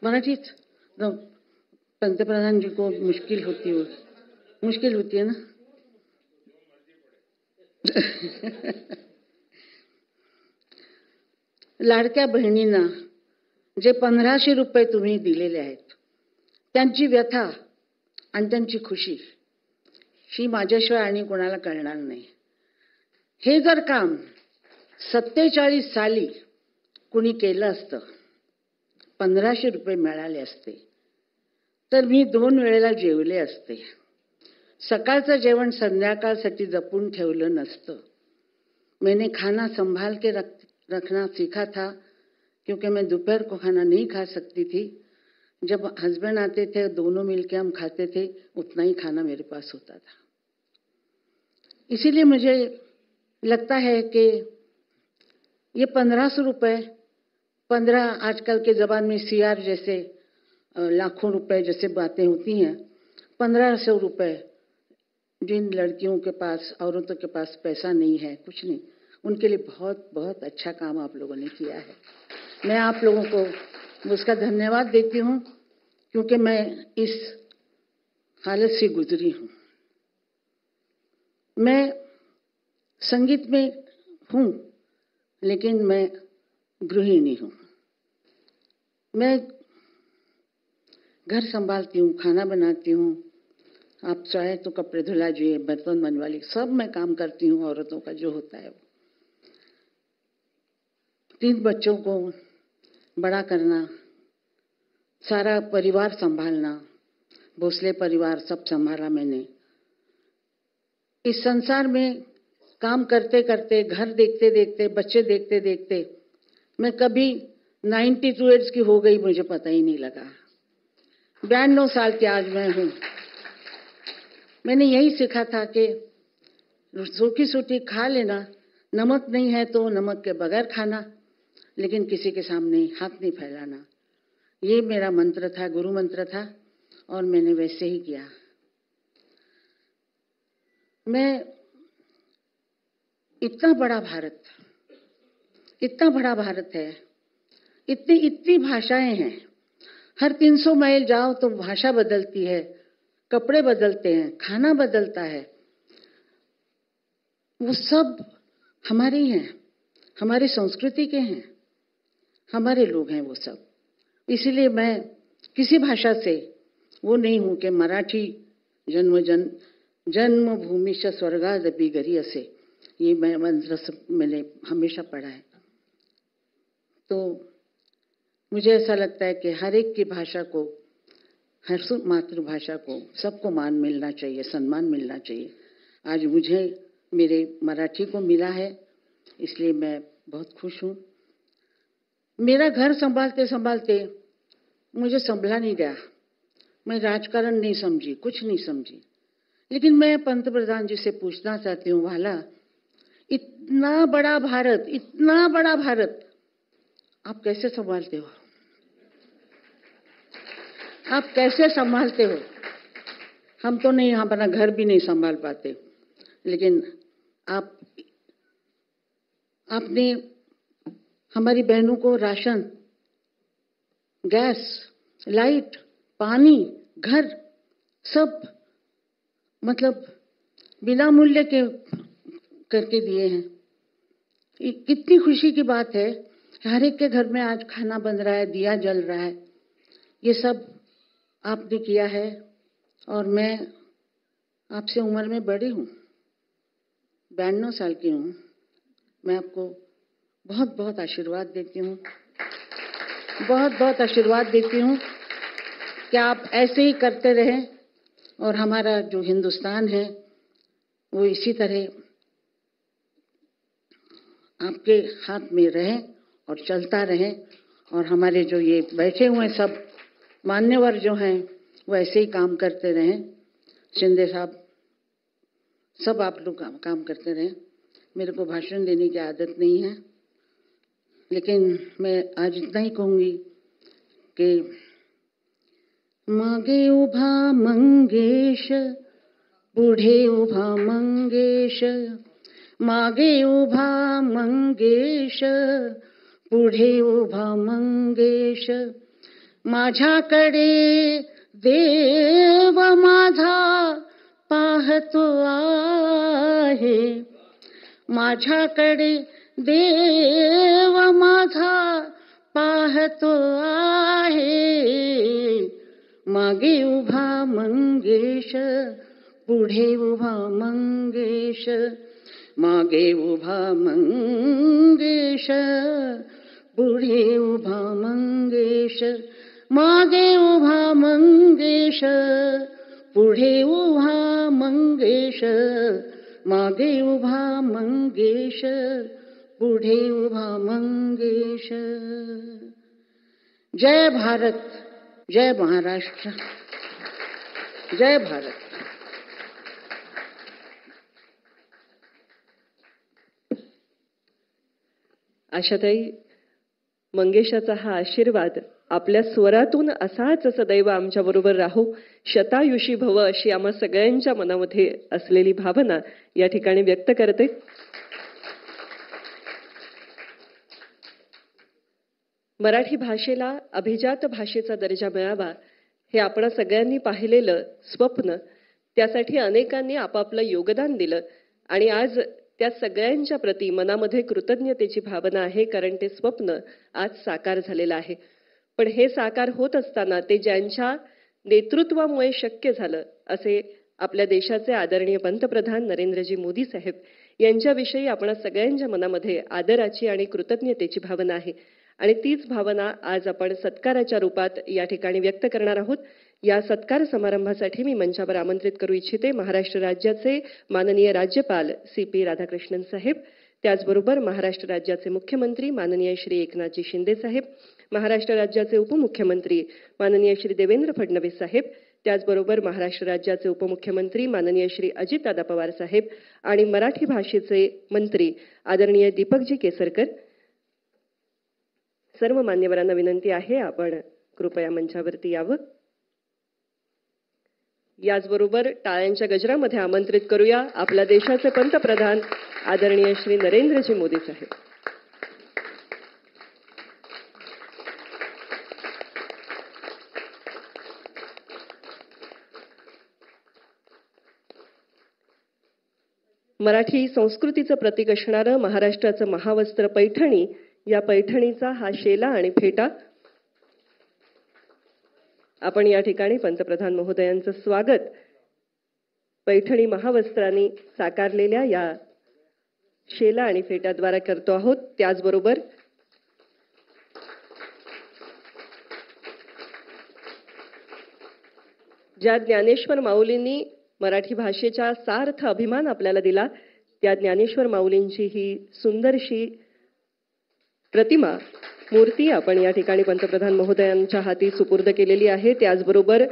मराठी तो पंतप्रधान जी को मुश्किल होती है ना। लाडक्या बहिणींना जे 1500 रुपये तुम्ही दिलेले आहेत त्यांची व्यथा आणि त्यांची खुशी ही माझ्याशिवाय आणि कोणाला कळणार नाही। हे जर काम 47 साली कुणी केलं असतं, 1500 रुपये मिळाले असते तर मी 2 वेळेला जेवले असते, सकाळचं जेवण संध्याकाळसाठी जपून ठेवलं नसतं। मैंने खाना संभाल के रखना सीखा था क्योंकि मैं दोपहर को खाना नहीं खा सकती थी। जब हस्बैंड आते थे दोनों मिलके हम खाते थे, उतना ही खाना मेरे पास होता था। इसीलिए मुझे लगता है कि ये 1500 रुपए 15 आजकल के ज़बान में CR जैसे लाखों रुपए जैसे बातें होती हैं, 1500 रुपए जिन लड़कियों के पास, औरतों के पास पैसा नहीं है, कुछ नहीं, उनके लिए बहुत बहुत अच्छा काम आप लोगों ने किया है। मैं आप लोगों को उसका धन्यवाद देती हूँ क्योंकि मैं इस हालत से गुजरी हूँ। मैं संगीत में हूँ लेकिन मैं गृहिणी हूँ। मैं घर संभालती हूँ, खाना बनाती हूँ, आप चाहे तो कपड़े धुला जी, बर्तन बनवा ली, सब मैं काम करती हूँ औरतों का जो होता है वो। 3 बच्चों को बड़ा करना, सारा परिवार संभालना, भोसले परिवार सब संभाला मैंने। इस संसार में काम करते करते, घर देखते देखते, बच्चे देखते देखते मैं कभी 92 ईयर्स की हो गई, मुझे पता ही नहीं लगा। 92 साल की आज मैं हूँ। मैंने यही सीखा था कि सूखी सूखी खा लेना, नमक नहीं है तो नमक के बगैर खाना, लेकिन किसी के सामने हाथ नहीं फैलाना। ये मेरा मंत्र था, गुरु मंत्र था, और मैंने वैसे ही किया। मैं इतना बड़ा भारत है, इतनी भाषाएं हैं, हर 300 माइल जाओ तो भाषा बदलती है, कपड़े बदलते हैं, खाना बदलता है, वो सब हमारे ही हैं, हमारी संस्कृति के हैं, हमारे लोग हैं वो सब। इसीलिए मैं किसी भाषा से वो नहीं हूं कि मराठी जन्मभूमि से स्वर्गादपि गरीयसे, ये मैं मंत्र मैंने हमेशा पढ़ा है। तो मुझे ऐसा लगता है कि हर एक की भाषा को, हर मातृभाषा को सबको मान मिलना चाहिए, सम्मान मिलना चाहिए। आज मुझे मेरे मराठी को मिला है, इसलिए मैं बहुत खुश हूँ। मेरा घर संभालते संभालते मुझे संभला नहीं गया, मैं राजकारण नहीं समझी, कुछ नहीं समझी। लेकिन मैं पंतप्रधान जी से पूछना चाहती हूँ, वाला इतना बड़ा भारत आप कैसे संभालते हो? आप कैसे संभालते हो? हम तो नहीं, अपना घर भी नहीं संभाल पाते, लेकिन आपने हमारी बहनों को राशन, गैस, लाइट, पानी, घर सब मतलब बिना मूल्य के करके दिए हैं। कितनी खुशी की बात है, हर एक के घर में आज खाना बन रहा है, दिया जल रहा है, ये सब आपने किया है। और मैं आपसे उम्र में बड़ी हूँ, 92 साल की हूँ। मैं आपको बहुत बहुत आशीर्वाद देती हूँ, बहुत बहुत आशीर्वाद देती हूँ कि आप ऐसे ही करते रहें और हमारा जो हिंदुस्तान है वो इसी तरह आपके हाथ में रहे और चलता रहे। और हमारे जो ये बैठे हुए सब मान्यवर जो हैं वो ऐसे ही काम करते रहें। शिंदे साहब सब आप लोग काम करते रहें। मेरे को भाषण देने की आदत नहीं है, लेकिन मैं आज इतना ही कहूंगी कि मागे उभा मंगेश, पुढे उभा मंगेश, मागे उभा मंगेश, पुढे उभा मंगेश, माझ्याकडे देव माझा पाहतो आहे, माझ्याकडे देव माझा पाहतो आहे, मागे उभा मंगेश, पुढे उभा मंगेश, मागे उभा मंगेश, पुढे उभा मंगेश, मागे उभा मंगेश, पुढे उभा मंगेश, मागे उभा मंगेश, पुढे उभा मंगेश. जय भारत, जय महाराष्ट्र, जय भारत. आशाताई, मंगेशाचा हा आशीर्वाद आपल्या स्वरातून असाच सदैव आमच्याबरोबर राहू, शतायुषी भव अशी आम्हा सगळ्यांच्या मनामध्ये असलेली भावना या ठिकाणी व्यक्त करते. मराठी भाषेला अभिजात भाषेचा दर्जा मिळावा हे आपण सगळ्यांनी पाहिलेलं स्वप्न, त्यासाठी अनेकांनी आपापलं योगदान दिलं आणि आज त्या सगळ्यांच्या प्रती मनामध्ये कृतज्ञतेची भावना आहे, कारण ते स्वप्न आज साकार झालेलं आहे. पण हे साकार होत असताना ते ज्यांच्या नेतृत्वामुळे शक्य झालं असे आपल्या देशाचे आदरणीय पंतप्रधान नरेंद्रजी मोदी साहेब यांच्याविषयी आपण सगळ्यांच्या मनामध्ये आदराची आणि कृतज्ञतेची भावना आहे आणि तीच भावना आज आपण सत्काराच्या रूपात या ठिकाणी व्यक्त करणार आहोत. या सत्कार समारंभासाठी मी मंचावर आमंत्रित करू इच्छिते महाराष्ट्र राज्याचे माननीय राज्यपाल CP राधाकृष्णन साहेब, त्याचबरोबर महाराष्ट्र राज्याचे मुख्यमंत्री माननीय श्री एकनाथजी शिंदे साहेब, महाराष्ट्र राज्याचे उपमुख्यमंत्री माननीय श्री देवेंद्र फडणवीस साहेब, त्याचबरोबर महाराष्ट्र राज्याचे उपमुख्यमंत्री माननीय श्री अजितदादा पवार साहेब आणि मराठी भाषेचे मंत्री आदरणीय दीपकजी केसरकर. सर्व मान्यवरांना विनंती आहे आपण कृपया मंचावरती यावं. याचबरोबर टाळ्यांच्या गजरामध्ये आमंत्रित करूया आपल्या देशाचे पंतप्रधान आदरणीय श्री नरेंद्रजी मोदी साहेब. मराठी संस्कृतीचं प्रतीक असणारं महाराष्ट्राचं महावस्त्र पैठणी, या पैठणीचा हा शेला आणि फेटा आपण या ठिकाणी पंतप्रधान महोदयांचं स्वागत पैठणी महावस्त्रांनी साकारलेल्या या शेला आणि फेट्याद्वारे करतो आहोत. त्याचबरोबर ज्या ज्ञानेश्वर माऊलींनी मराठी भाषेचा सार्थ अभिमान आपल्याला दिला, त्या ज्ञानेश्वर माऊलींची ही सुंदरशी प्रतिमा मूर्ती आपण या ठिकाणी पंतप्रधान महोदयांच्या हाती सुपूर्द केलेली आहे. त्याचबरोबर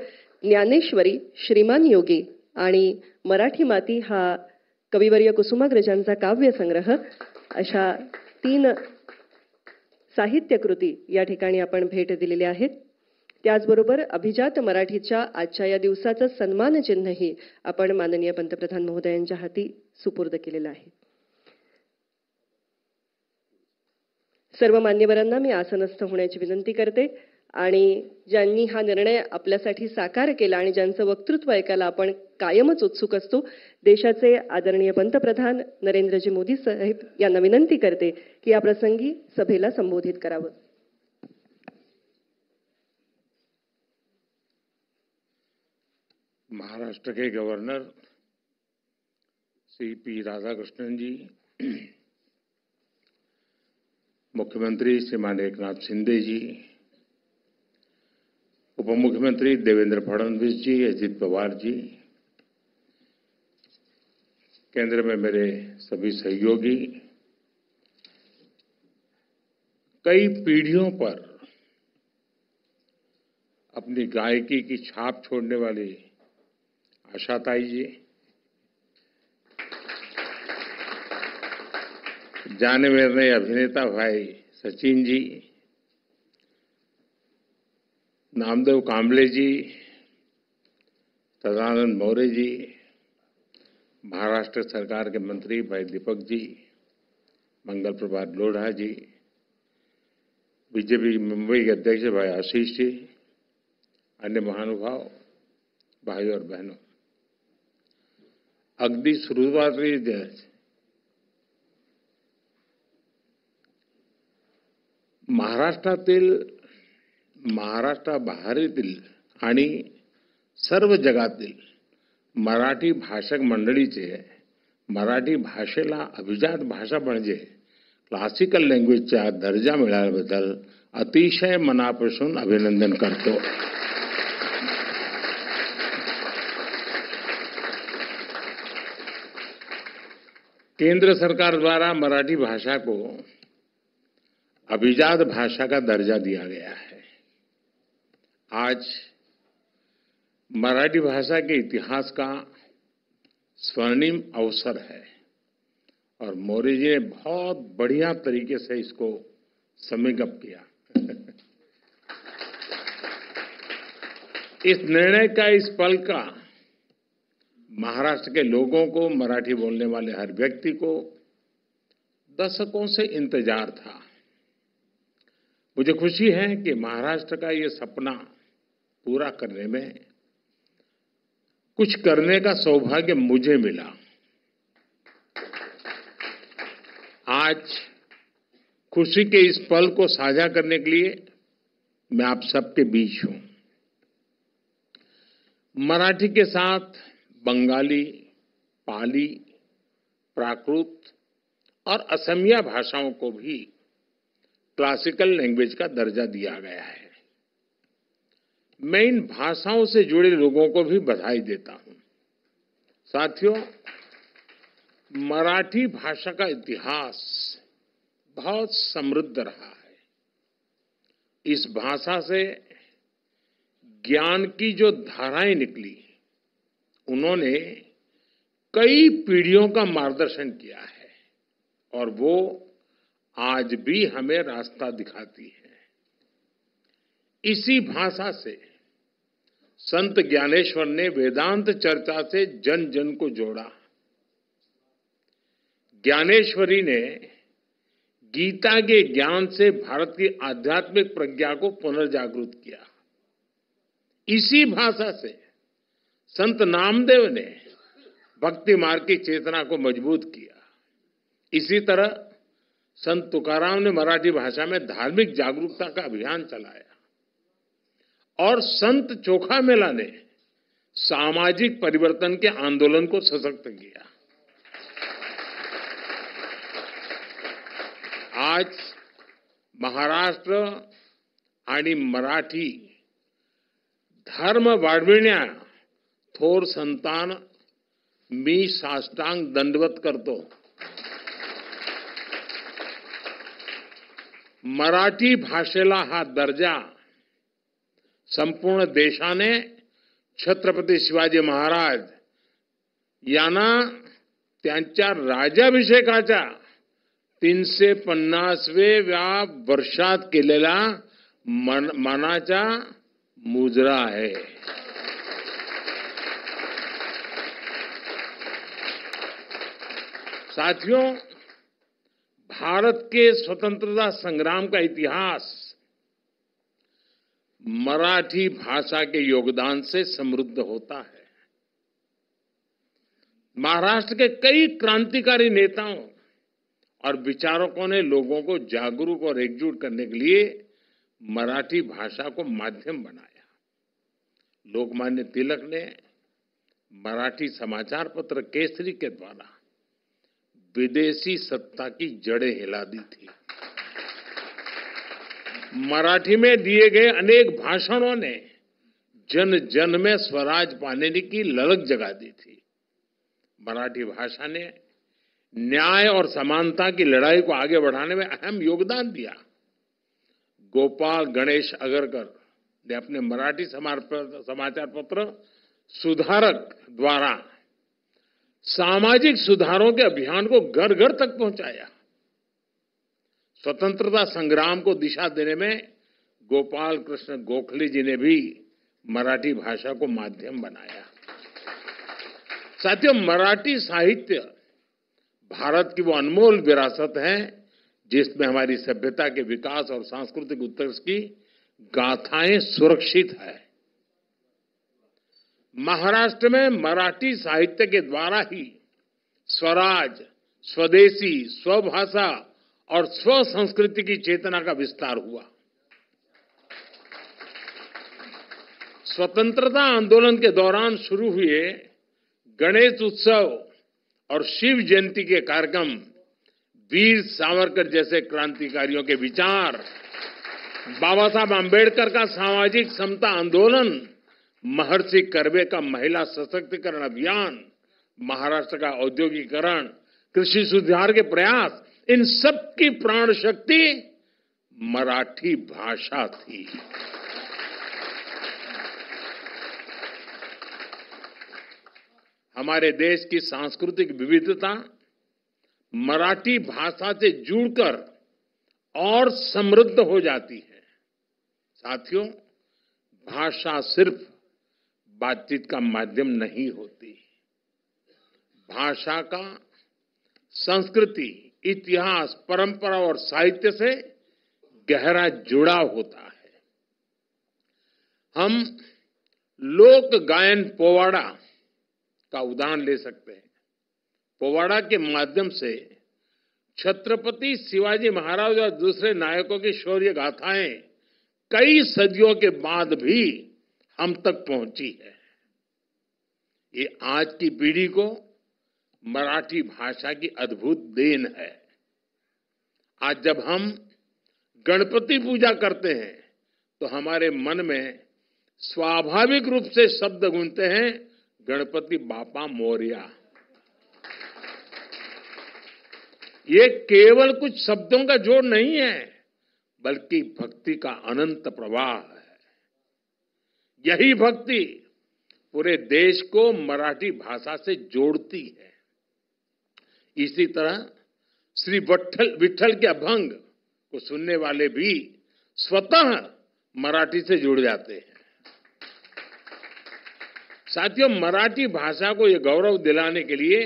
ज्ञानेश्वरी, श्रीमान योगी आणि मराठी माती हा कविवर्य कुसुमाग्रजांचा काव्यसंग्रह अशा 3 साहित्यकृती या ठिकाणी आपण भेट दिलेल्या आहेत. त्याचबरोबर अभिजात मराठीच्या आजच्या या दिवसाचं सन्मानचिन्हही आपण माननीय पंतप्रधान महोदयांच्या हाती सुपूर्द केलेलं आहे. सर्व मान्यवरांना मी आसनस्थ होण्याची विनंती करते आणि ज्यांनी हा निर्णय आपल्यासाठी साकार केला आणि ज्यांचं वक्तृत्व ऐकायला आपण कायमच उत्सुक असतो, देशाचे आदरणीय पंतप्रधान नरेंद्रजी मोदी साहेब यांना विनंती करते की या प्रसंगी सभेला संबोधित करावं. महाराष्ट्र के गवर्नर CP राधाकृष्णन जी, मुख्यमंत्री श्रीमान एकनाथ शिंदे जी, उपमुख्यमंत्री देवेंद्र फडणवीस जी, अजित पवार जी, केंद्र में मेरे सभी सहयोगी, कई पीढ़ियों पर अपनी गायकी की छाप छोड़ने वाली आशाताई जी, जाने माने अभिनेता भाई सचिन जी, नामदेव कांबले जी, सदानंद मौर्य जी, महाराष्ट्र सरकार के मंत्री भाई दीपक जी, मंगल प्रभात लोढ़ा जी, बीजेपी मुंबई के अध्यक्ष भाई आशीष जी, अन्य महानुभाव भाई और बहनों, अगदी सुरुवातीला महाराष्ट्राबाहेरील आणि सर्व जगातील मराठी भाषक मंडळीचे मराठी भाषेला अभिजात भाषा म्हणजे क्लासिकल लँग्वेजचा दर्जा मिळाल्याबद्दल अतिशय मनापासून अभिनंदन करतो. केंद्र सरकार द्वारा मराठी भाषा को अभिजात भाषा का दर्जा दिया गया है. आज मराठी भाषा के इतिहास का स्वर्णिम अवसर है और मौर्य जी ने बहुत बढ़िया तरीके से इसको समेकअप किया. इस निर्णय का, इस पल का महाराष्ट्र के लोगों को, मराठी बोलने वाले हर व्यक्ति को दशकों से इंतजार था. मुझे खुशी है कि महाराष्ट्र का ये सपना पूरा करने में कुछ करने का सौभाग्य मुझे मिला. आज खुशी के इस पल को साझा करने के लिए मैं आप सबके बीच हूं. मराठी के साथ बंगाली, पाली, प्राकृत और असमिया भाषाओं को भी क्लासिकल लैंग्वेज का दर्जा दिया गया है. मैं इन भाषाओं से जुड़े लोगों को भी बधाई देता हूं. साथियों, मराठी भाषा का इतिहास बहुत समृद्ध रहा है. इस भाषा से ज्ञान की जो धाराएं निकली, उन्होंने कई पीढ़ियों का मार्गदर्शन किया है और वो आज भी हमें रास्ता दिखाती है. इसी भाषा से संत ज्ञानेश्वर ने वेदांत चर्चा से जन जन को जोड़ा. ज्ञानेश्वरी ने गीता के ज्ञान से भारत की आध्यात्मिक प्रज्ञा को पुनर्जागृत किया. इसी भाषा से संत नामदेव ने भक्ति मार्ग की चेतना को मजबूत किया. इसी तरह संत तुकाराम ने मराठी भाषा में धार्मिक जागरूकता का अभियान चलाया और संत चोखा मेला ने सामाजिक परिवर्तन के आंदोलन को सशक्त किया. आज महाराष्ट्र आणि मराठी धर्म वाढविण्या थोर संतान मी साष्टांग दंडवत करतो. मराठी भाषेला हा दर्जा संपूर्ण देशाने छत्रपती शिवाजी महाराज यांना त्यांच्या राज्याभिषेकाच्या 350व्या वर्षात केलेला मानाचा मुजरा आहे. साथियों, भारत के स्वतंत्रता संग्राम का इतिहास मराठी भाषा के योगदान से समृद्ध होता है. महाराष्ट्र के कई क्रांतिकारी नेताओं और विचारकों ने लोगों को जागरूक और एकजुट करने के लिए मराठी भाषा को माध्यम बनाया. लोकमान्य तिलक ने मराठी समाचार पत्र केसरी के द्वारा विदेशी सत्ता की जड़ें हिला दी थी. मराठी में दिए गए अनेक भाषणों ने जन जन में स्वराज पाने की ललक जगा दी थी. मराठी भाषा ने न्याय और समानता की लड़ाई को आगे बढ़ाने में अहम योगदान दिया. गोपाल गणेश अगरकर ने अपने मराठी समाचार पत्र सुधारक द्वारा सामाजिक सुधारों के अभियान को घर घर तक पहुंचाया. स्वतंत्रता संग्राम को दिशा देने में गोपाल कृष्ण गोखले जी ने भी मराठी भाषा को माध्यम बनाया। साथियों, मराठी साहित्य भारत की वो अनमोल विरासत है जिसमें हमारी सभ्यता के विकास और सांस्कृतिक उत्कर्ष की गाथाएं सुरक्षित है। महाराष्ट्र में मराठी साहित्य के द्वारा ही स्वराज, स्वदेशी, स्वभाषा और स्व संस्कृति की चेतना का विस्तार हुआ। स्वतंत्रता आंदोलन के दौरान शुरू हुए गणेश उत्सव और शिव जयंती के कार्यक्रम, वीर सावरकर जैसे क्रांतिकारियों के विचार, बाबा साहब आंबेडकर का सामाजिक समता आंदोलन, महर्षि कर्वे का महिला सशक्तिकरण अभियान, महाराष्ट्र का औद्योगिकरण, कृषि सुधार के प्रयास, इन सब की प्राण शक्ति मराठी भाषा थी। हमारे देश की सांस्कृतिक विविधता मराठी भाषा से जुड़कर और समृद्ध हो जाती है। साथियों, भाषा सिर्फ बातचीत का माध्यम नहीं होती। भाषा का संस्कृति, इतिहास, परंपरा और साहित्य से गहरा जुड़ाव होता है। हम लोक गायन पोवाड़ा का उदाहरण ले सकते हैं। पोवाड़ा के माध्यम से छत्रपति शिवाजी महाराज और दूसरे नायकों की शौर्य गाथाएं कई सदियों के बाद भी हम तक पहुंची है। ये आज की पीढ़ी को मराठी भाषा की अद्भुत देन है। आज जब हम गणपति पूजा करते हैं तो हमारे मन में स्वाभाविक रूप से शब्द गूंजते हैं, गणपति बापा मोरया। ये केवल कुछ शब्दों का जोड़ नहीं है, बल्कि भक्ति का अनंत प्रवाह है। यही भक्ति पूरे देश को मराठी भाषा से जोड़ती है। इसी तरह श्री विठ्ठल के अभंग को सुनने वाले भी स्वतः मराठी से जुड़ जाते हैं। साथियों, मराठी भाषा को यह गौरव दिलाने के लिए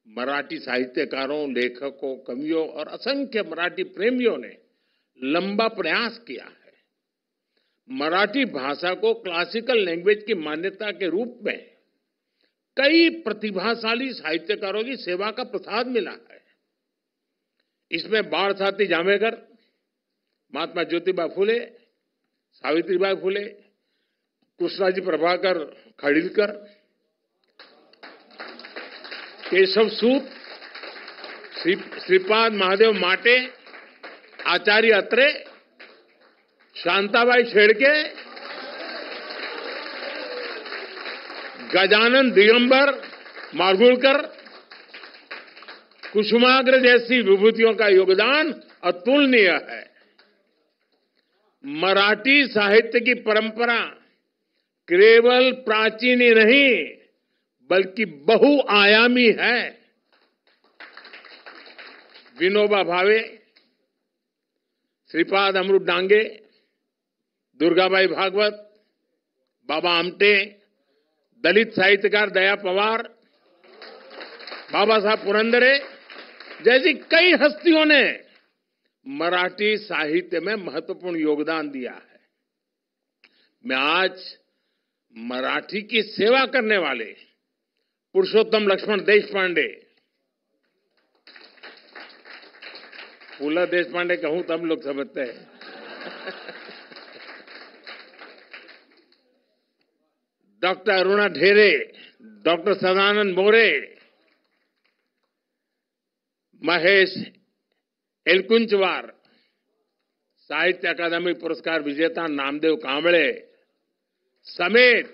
मराठी साहित्यकारों, लेखकों, कवियों और असंख्य मराठी प्रेमियों ने लंबा प्रयास किया है। मराठी भाषा को क्लासिकल लैंग्वेज की मान्यता के रूप में कई प्रतिभाशाली साहित्यकारों की सेवा का प्रसाद मिला है। इसमें बाळशास्त्री जांभेकर, महात्मा ज्योतिबा फुले, सावित्रीबाई फुले, कृष्णाजी प्रभाकर खाडिलकर, केशव सूत, श्रीपाद महादेव माटे, आचार्य अत्रे, शांताबाई शेड़के, गजानन दिगंबर माडगूळकर, कुसुमाग्र जैसी विभूतियों का योगदान अतुलनीय है। मराठी साहित्य की परंपरा केवल प्राचीन ही नहीं बल्कि बहुआयामी है। विनोबा भावे, श्रीपाद अमृत डांगे, दुर्गाबाई भागवत, बाबा आमटे, दलित साहित्यकार दया पवार, बाबा साहब पुरंदरे जैसी कई हस्तियों ने मराठी साहित्य में महत्वपूर्ण योगदान दिया है। मैं आज मराठी की सेवा करने वाले पुरुषोत्तम लक्ष्मण देशपांडे, पुला देशपांडे कहूं तब लोग समझते हैं, डॉक्टर अरुणा ढेरे, डॉक्टर सदानंद मोरे, महेश एलकुंचवार, साहित्य अकादमी पुरस्कार विजेता नामदेव कांबळे समेत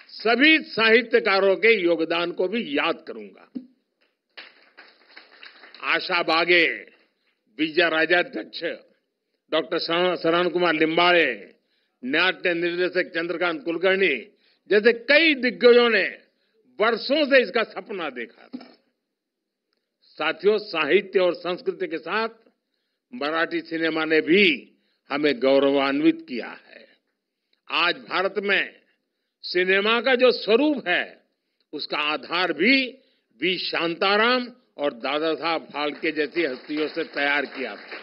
सभी साहित्यकारों के योगदान को भी याद करूंगा। आशा बागे, विजय राजाध्यक्ष, डॉक्टर शरण कुमार लिंबाळे, नाट्य निर्देशक चंद्रकांत कुलकर्णी जैसे कई दिग्गजों ने वर्षों से इसका सपना देखा था। साथियों, साहित्य और संस्कृति के साथ मराठी सिनेमा ने भी हमें गौरवान्वित किया है। आज भारत में सिनेमा का जो स्वरूप है उसका आधार भी वी शांताराम और दादा साहब फाल्के जैसी हस्तियों से तैयार किया था।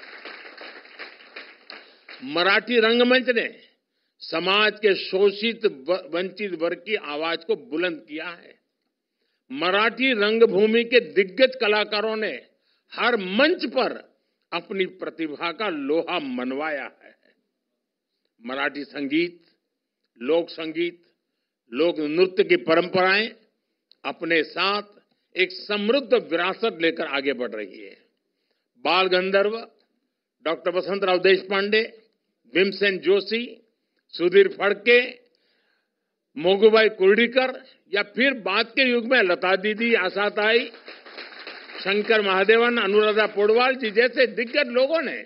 मराठी रंगमंच ने समाज के शोषित वंचित वर्ग की आवाज को बुलंद किया है। मराठी रंगभूमि के दिग्गज कलाकारों ने हर मंच पर अपनी प्रतिभा का लोहा मनवाया है। मराठी संगीत, लोक संगीत, लोक नृत्य की परंपराएं अपने साथ एक समृद्ध विरासत लेकर आगे बढ़ रही है। बाल गंधर्व डॉक्टर वसंतराव देशपांडे, भीमसेन जोशी, सुधीर फडके, मोगूबाई कुर्डीकर या फिर बाद के युग में लता दीदी, आशाताई, शंकर महादेवन, अनुराधा पौडवाल जी जैसे दिग्गज लोगों ने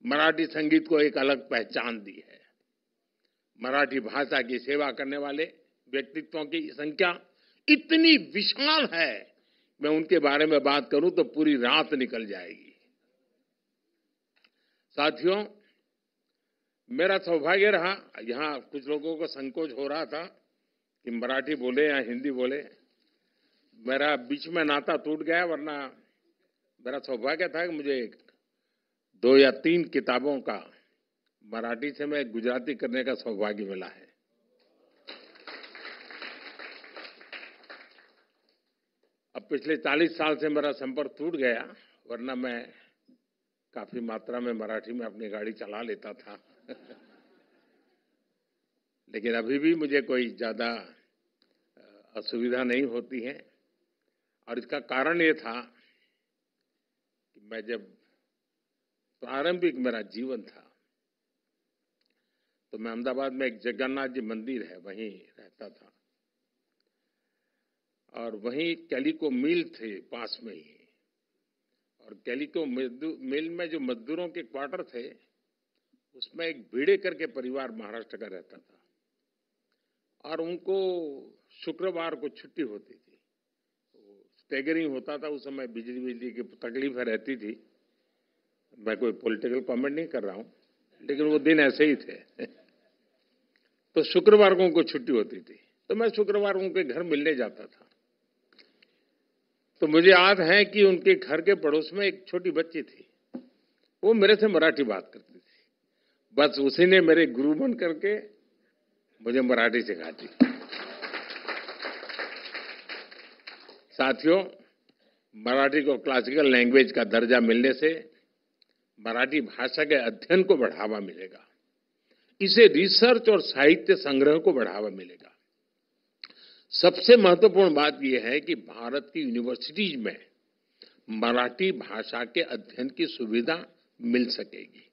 मराठी संगीत को एक अलग पहचान दी है। मराठी भाषा की सेवा करने वाले व्यक्तित्वों की संख्या इतनी विशाल है, मैं उनके बारे में बात करूं तो पूरी रात निकल जाएगी। साथियों, मेरा सौभाग्य रहा, यहां कुछ लोगों को संकोच हो रहा था कि मराठी बोले या हिंदी बोले। मेरा बीच में नाता टूट गया, वरना मेरा सौभाग्य था कि मुझे 2 या 3 किताबों का मराठी से मैं गुजराती करने का सौभाग्य मिला है। अब पिछले 40 साल से मेरा संपर्क टूट गया, वरना मैं काफी मात्रा में मराठी में अपनी गाड़ी चला लेता था। लेकिन अभी भी मुझे कोई ज्यादा असुविधा नहीं होती है, और इसका कारण ये था कि मैं जब प्रारंभिक मेरा जीवन था तो मैं अहमदाबाद में एक जगन्नाथ जी मंदिर है, वहीं रहता था, और वहीं कैलिको मिल थे पास में ही, और कैलिको मिल में जो मजदूरों के क्वार्टर थे उसमें एक भिड़ेकर के परिवार महाराष्ट्र का रहता था, और उनको शुक्रवार को छुट्टी होती थी। स्टैगरिंग होता था उस समय, बिजली की तकलीफ रहती थी। मैं कोई पॉलिटिकल कमेंट नहीं कर रहा हूं, लेकिन वो दिन ऐसे ही थे। तो शुक्रवार को उनको छुट्टी होती थी, तो मैं शुक्रवार उनके घर मिलने जाता था। तो मुझे याद है कि उनके घर के पड़ोस में एक छोटी बच्ची थी, वो मेरे से मराठी बात करती थी। बस उसी ने मेरे गुरु बन करके मुझे मराठी सिखा दी। साथियों, मराठी को क्लासिकल लैंग्वेज का दर्जा मिलने से मराठी भाषा के अध्ययन को बढ़ावा मिलेगा, इसे रिसर्च और साहित्य संग्रह को बढ़ावा मिलेगा। सबसे महत्वपूर्ण बात यह है कि भारत की यूनिवर्सिटीज में मराठी भाषा के अध्ययन की सुविधा मिल सकेगी।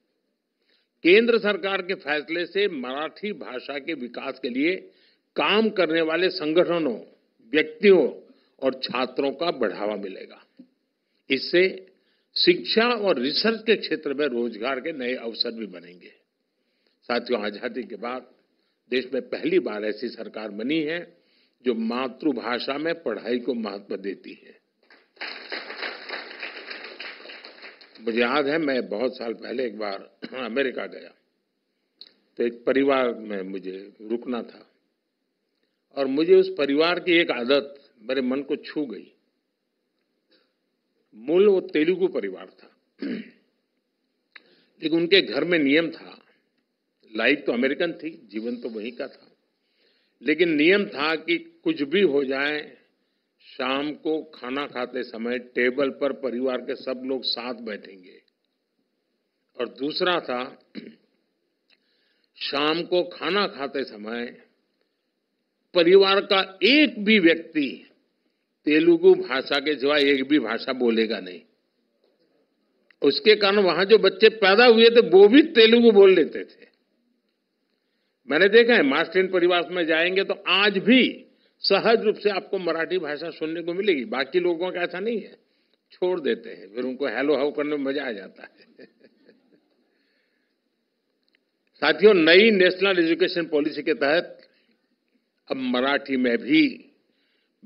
केंद्र सरकार के फैसले से मराठी भाषा के विकास के लिए काम करने वाले संगठनों, व्यक्तियों और छात्रों का बढ़ावा मिलेगा। इससे शिक्षा और रिसर्च के क्षेत्र में रोजगार के नए अवसर भी बनेंगे। साथियों, आजादी के बाद देश में पहली बार ऐसी सरकार बनी है जो मातृभाषा में पढ़ाई को महत्व देती है। मुझे याद है, मैं बहुत साल पहले एक बार अमेरिका गया, तो एक परिवार में मुझे रुकना था, और मुझे उस परिवार की एक आदत मेरे मन को छू गई। मूल वो तेलुगु परिवार था, लेकिन उनके घर में नियम था, लाइफ तो अमेरिकन थी, जीवन तो वहीं का था, लेकिन नियम था कि कुछ भी हो जाए, शाम को खाना खाते समय टेबल पर परिवार के सब लोग साथ बैठेंगे। और दूसरा था, शाम को खाना खाते समय परिवार का एक भी व्यक्ति तेलुगु भाषा के सिवाय एक भी भाषा बोलेगा नहीं। उसके कारण वहां जो बच्चे पैदा हुए थे वो भी तेलुगु बोल लेते थे। मैंने देखा है, मार्क्सियन परिवार में जाएंगे तो आज भी सहज रूप से आपको मराठी भाषा सुनने को मिलेगी। बाकी लोगों का ऐसा नहीं है, छोड़ देते हैं, फिर उनको हेलो हाउ करने में मजा आ जाता है। साथियों, नई नेशनल एजुकेशन पॉलिसी के तहत अब मराठी में भी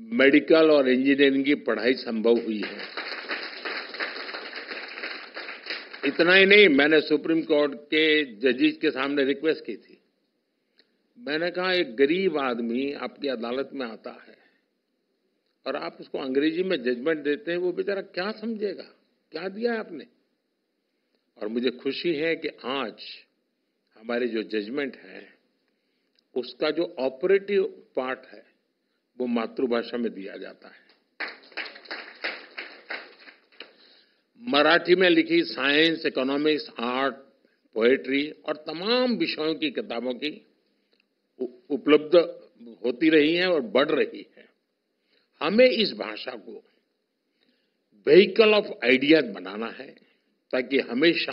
मेडिकल और इंजीनियरिंग की पढ़ाई संभव हुई है। इतना ही नहीं, मैंने सुप्रीम कोर्ट के जजेस के सामने रिक्वेस्ट की थी। मैंने कहा एक गरीब आदमी आपकी अदालत में आता है और आप उसको अंग्रेजी में जजमेंट देते हैं, वो बेचारा क्या समझेगा, क्या दिया है आपने। और मुझे खुशी है कि आज हमारे जो जजमेंट है उसका जो ऑपरेटिव पार्ट है वो मातृभाषा में दिया जाता है। मराठी में लिखी साइंस, इकोनॉमिक्स, आर्ट, पोएट्री और तमाम विषयों की किताबों की उपलब्ध होती रही हैं और बढ़ रही है। हमें इस भाषा को व्हीकल ऑफ आइडियाज बनाना है ताकि हमेशा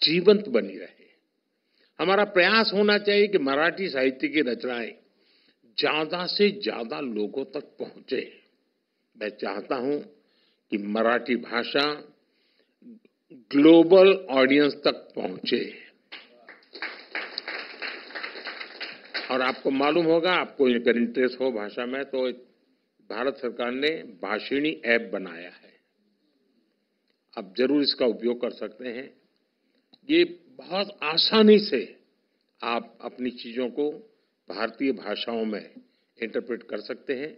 जीवंत बनी रहे। हमारा प्रयास होना चाहिए कि मराठी साहित्य की रचनाएं ज्यादा से ज्यादा लोगों तक पहुंचे। मैं चाहता हूं कि मराठी भाषा ग्लोबल ऑडियंस तक पहुंचे। और आपको मालूम होगा, आपको अगर इंटरेस्ट हो भाषा में, तो भारत सरकार ने भाषिणी ऐप बनाया है। आप जरूर इसका उपयोग कर सकते हैं। ये बहुत आसानी से आप अपनी चीजों को भारतीय भाषाओं में इंटरप्रेट कर सकते हैं।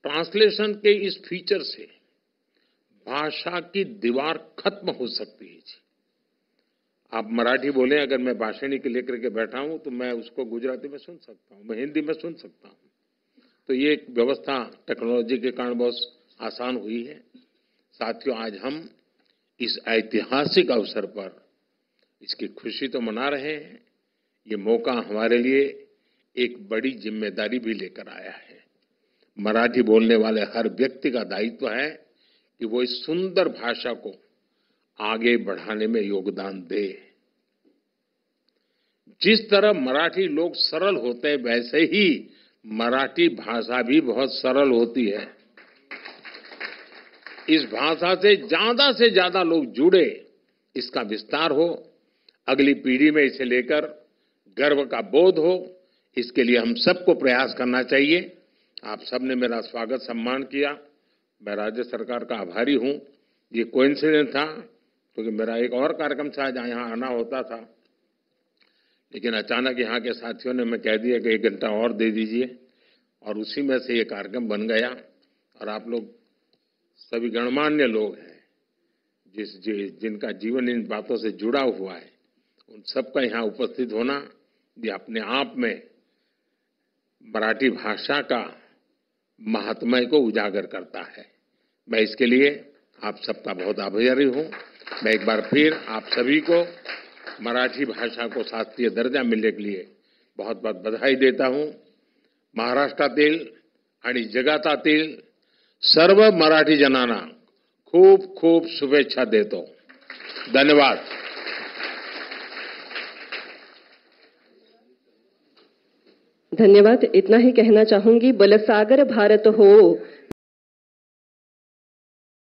ट्रांसलेशन के इस फीचर से भाषा की दीवार खत्म हो सकती है। आप मराठी बोलें, अगर मैं भाषिणी के लेकर के बैठा हूं तो मैं उसको गुजराती में सुन सकता हूं, मैं हिंदी में सुन सकता हूं। तो ये एक व्यवस्था टेक्नोलॉजी के कारण बहुत आसान हुई है। साथियों, आज हम इस ऐतिहासिक अवसर पर इसकी खुशी तो मना रहे हैं, ये मौका हमारे लिए एक बड़ी जिम्मेदारी भी लेकर आया है। मराठी बोलने वाले हर व्यक्ति का दायित्व है कि वो इस सुंदर भाषा को आगे बढ़ाने में योगदान दे। जिस तरह मराठी लोग सरल होते हैं, वैसे ही मराठी भाषा भी बहुत सरल होती है। इस भाषा से ज्यादा लोग जुड़े, इसका विस्तार हो, अगली पीढ़ी में इसे लेकर गर्व का बोध हो, इसके लिए हम सबको प्रयास करना चाहिए। आप सबने मेरा स्वागत सम्मान किया, मैं राज्य सरकार का आभारी हूं। ये कोइंसिडेंस था क्योंकि मेरा एक और कार्यक्रम था जहां यहाँ आना होता था, लेकिन अचानक यहाँ के साथियों ने मैं कह दिया कि 1 घंटा और दे दीजिए, और उसी में से ये कार्यक्रम बन गया। और आप लोग सभी गणमान्य लोग हैं जिनका जीवन इन बातों से जुड़ा हुआ है, उन सबका यहाँ उपस्थित होना ये अपने आप में मराठी भाषा का महात्म्य को उजागर करता है। मैं इसके लिए आप सबका बहुत आभारी हूं। मैं एक बार फिर आप सभी को मराठी भाषा को शास्त्रीय दर्जा मिलने के लिए बहुत बहुत बधाई देता हूं। महाराष्ट्रातील आणि जगातातील सर्व मराठी जनांना खूप खूप शुभेच्छा देतो। धन्यवाद। धन्यवाद। इतना ही कहना चाहूंगी, बलसागर भारत हो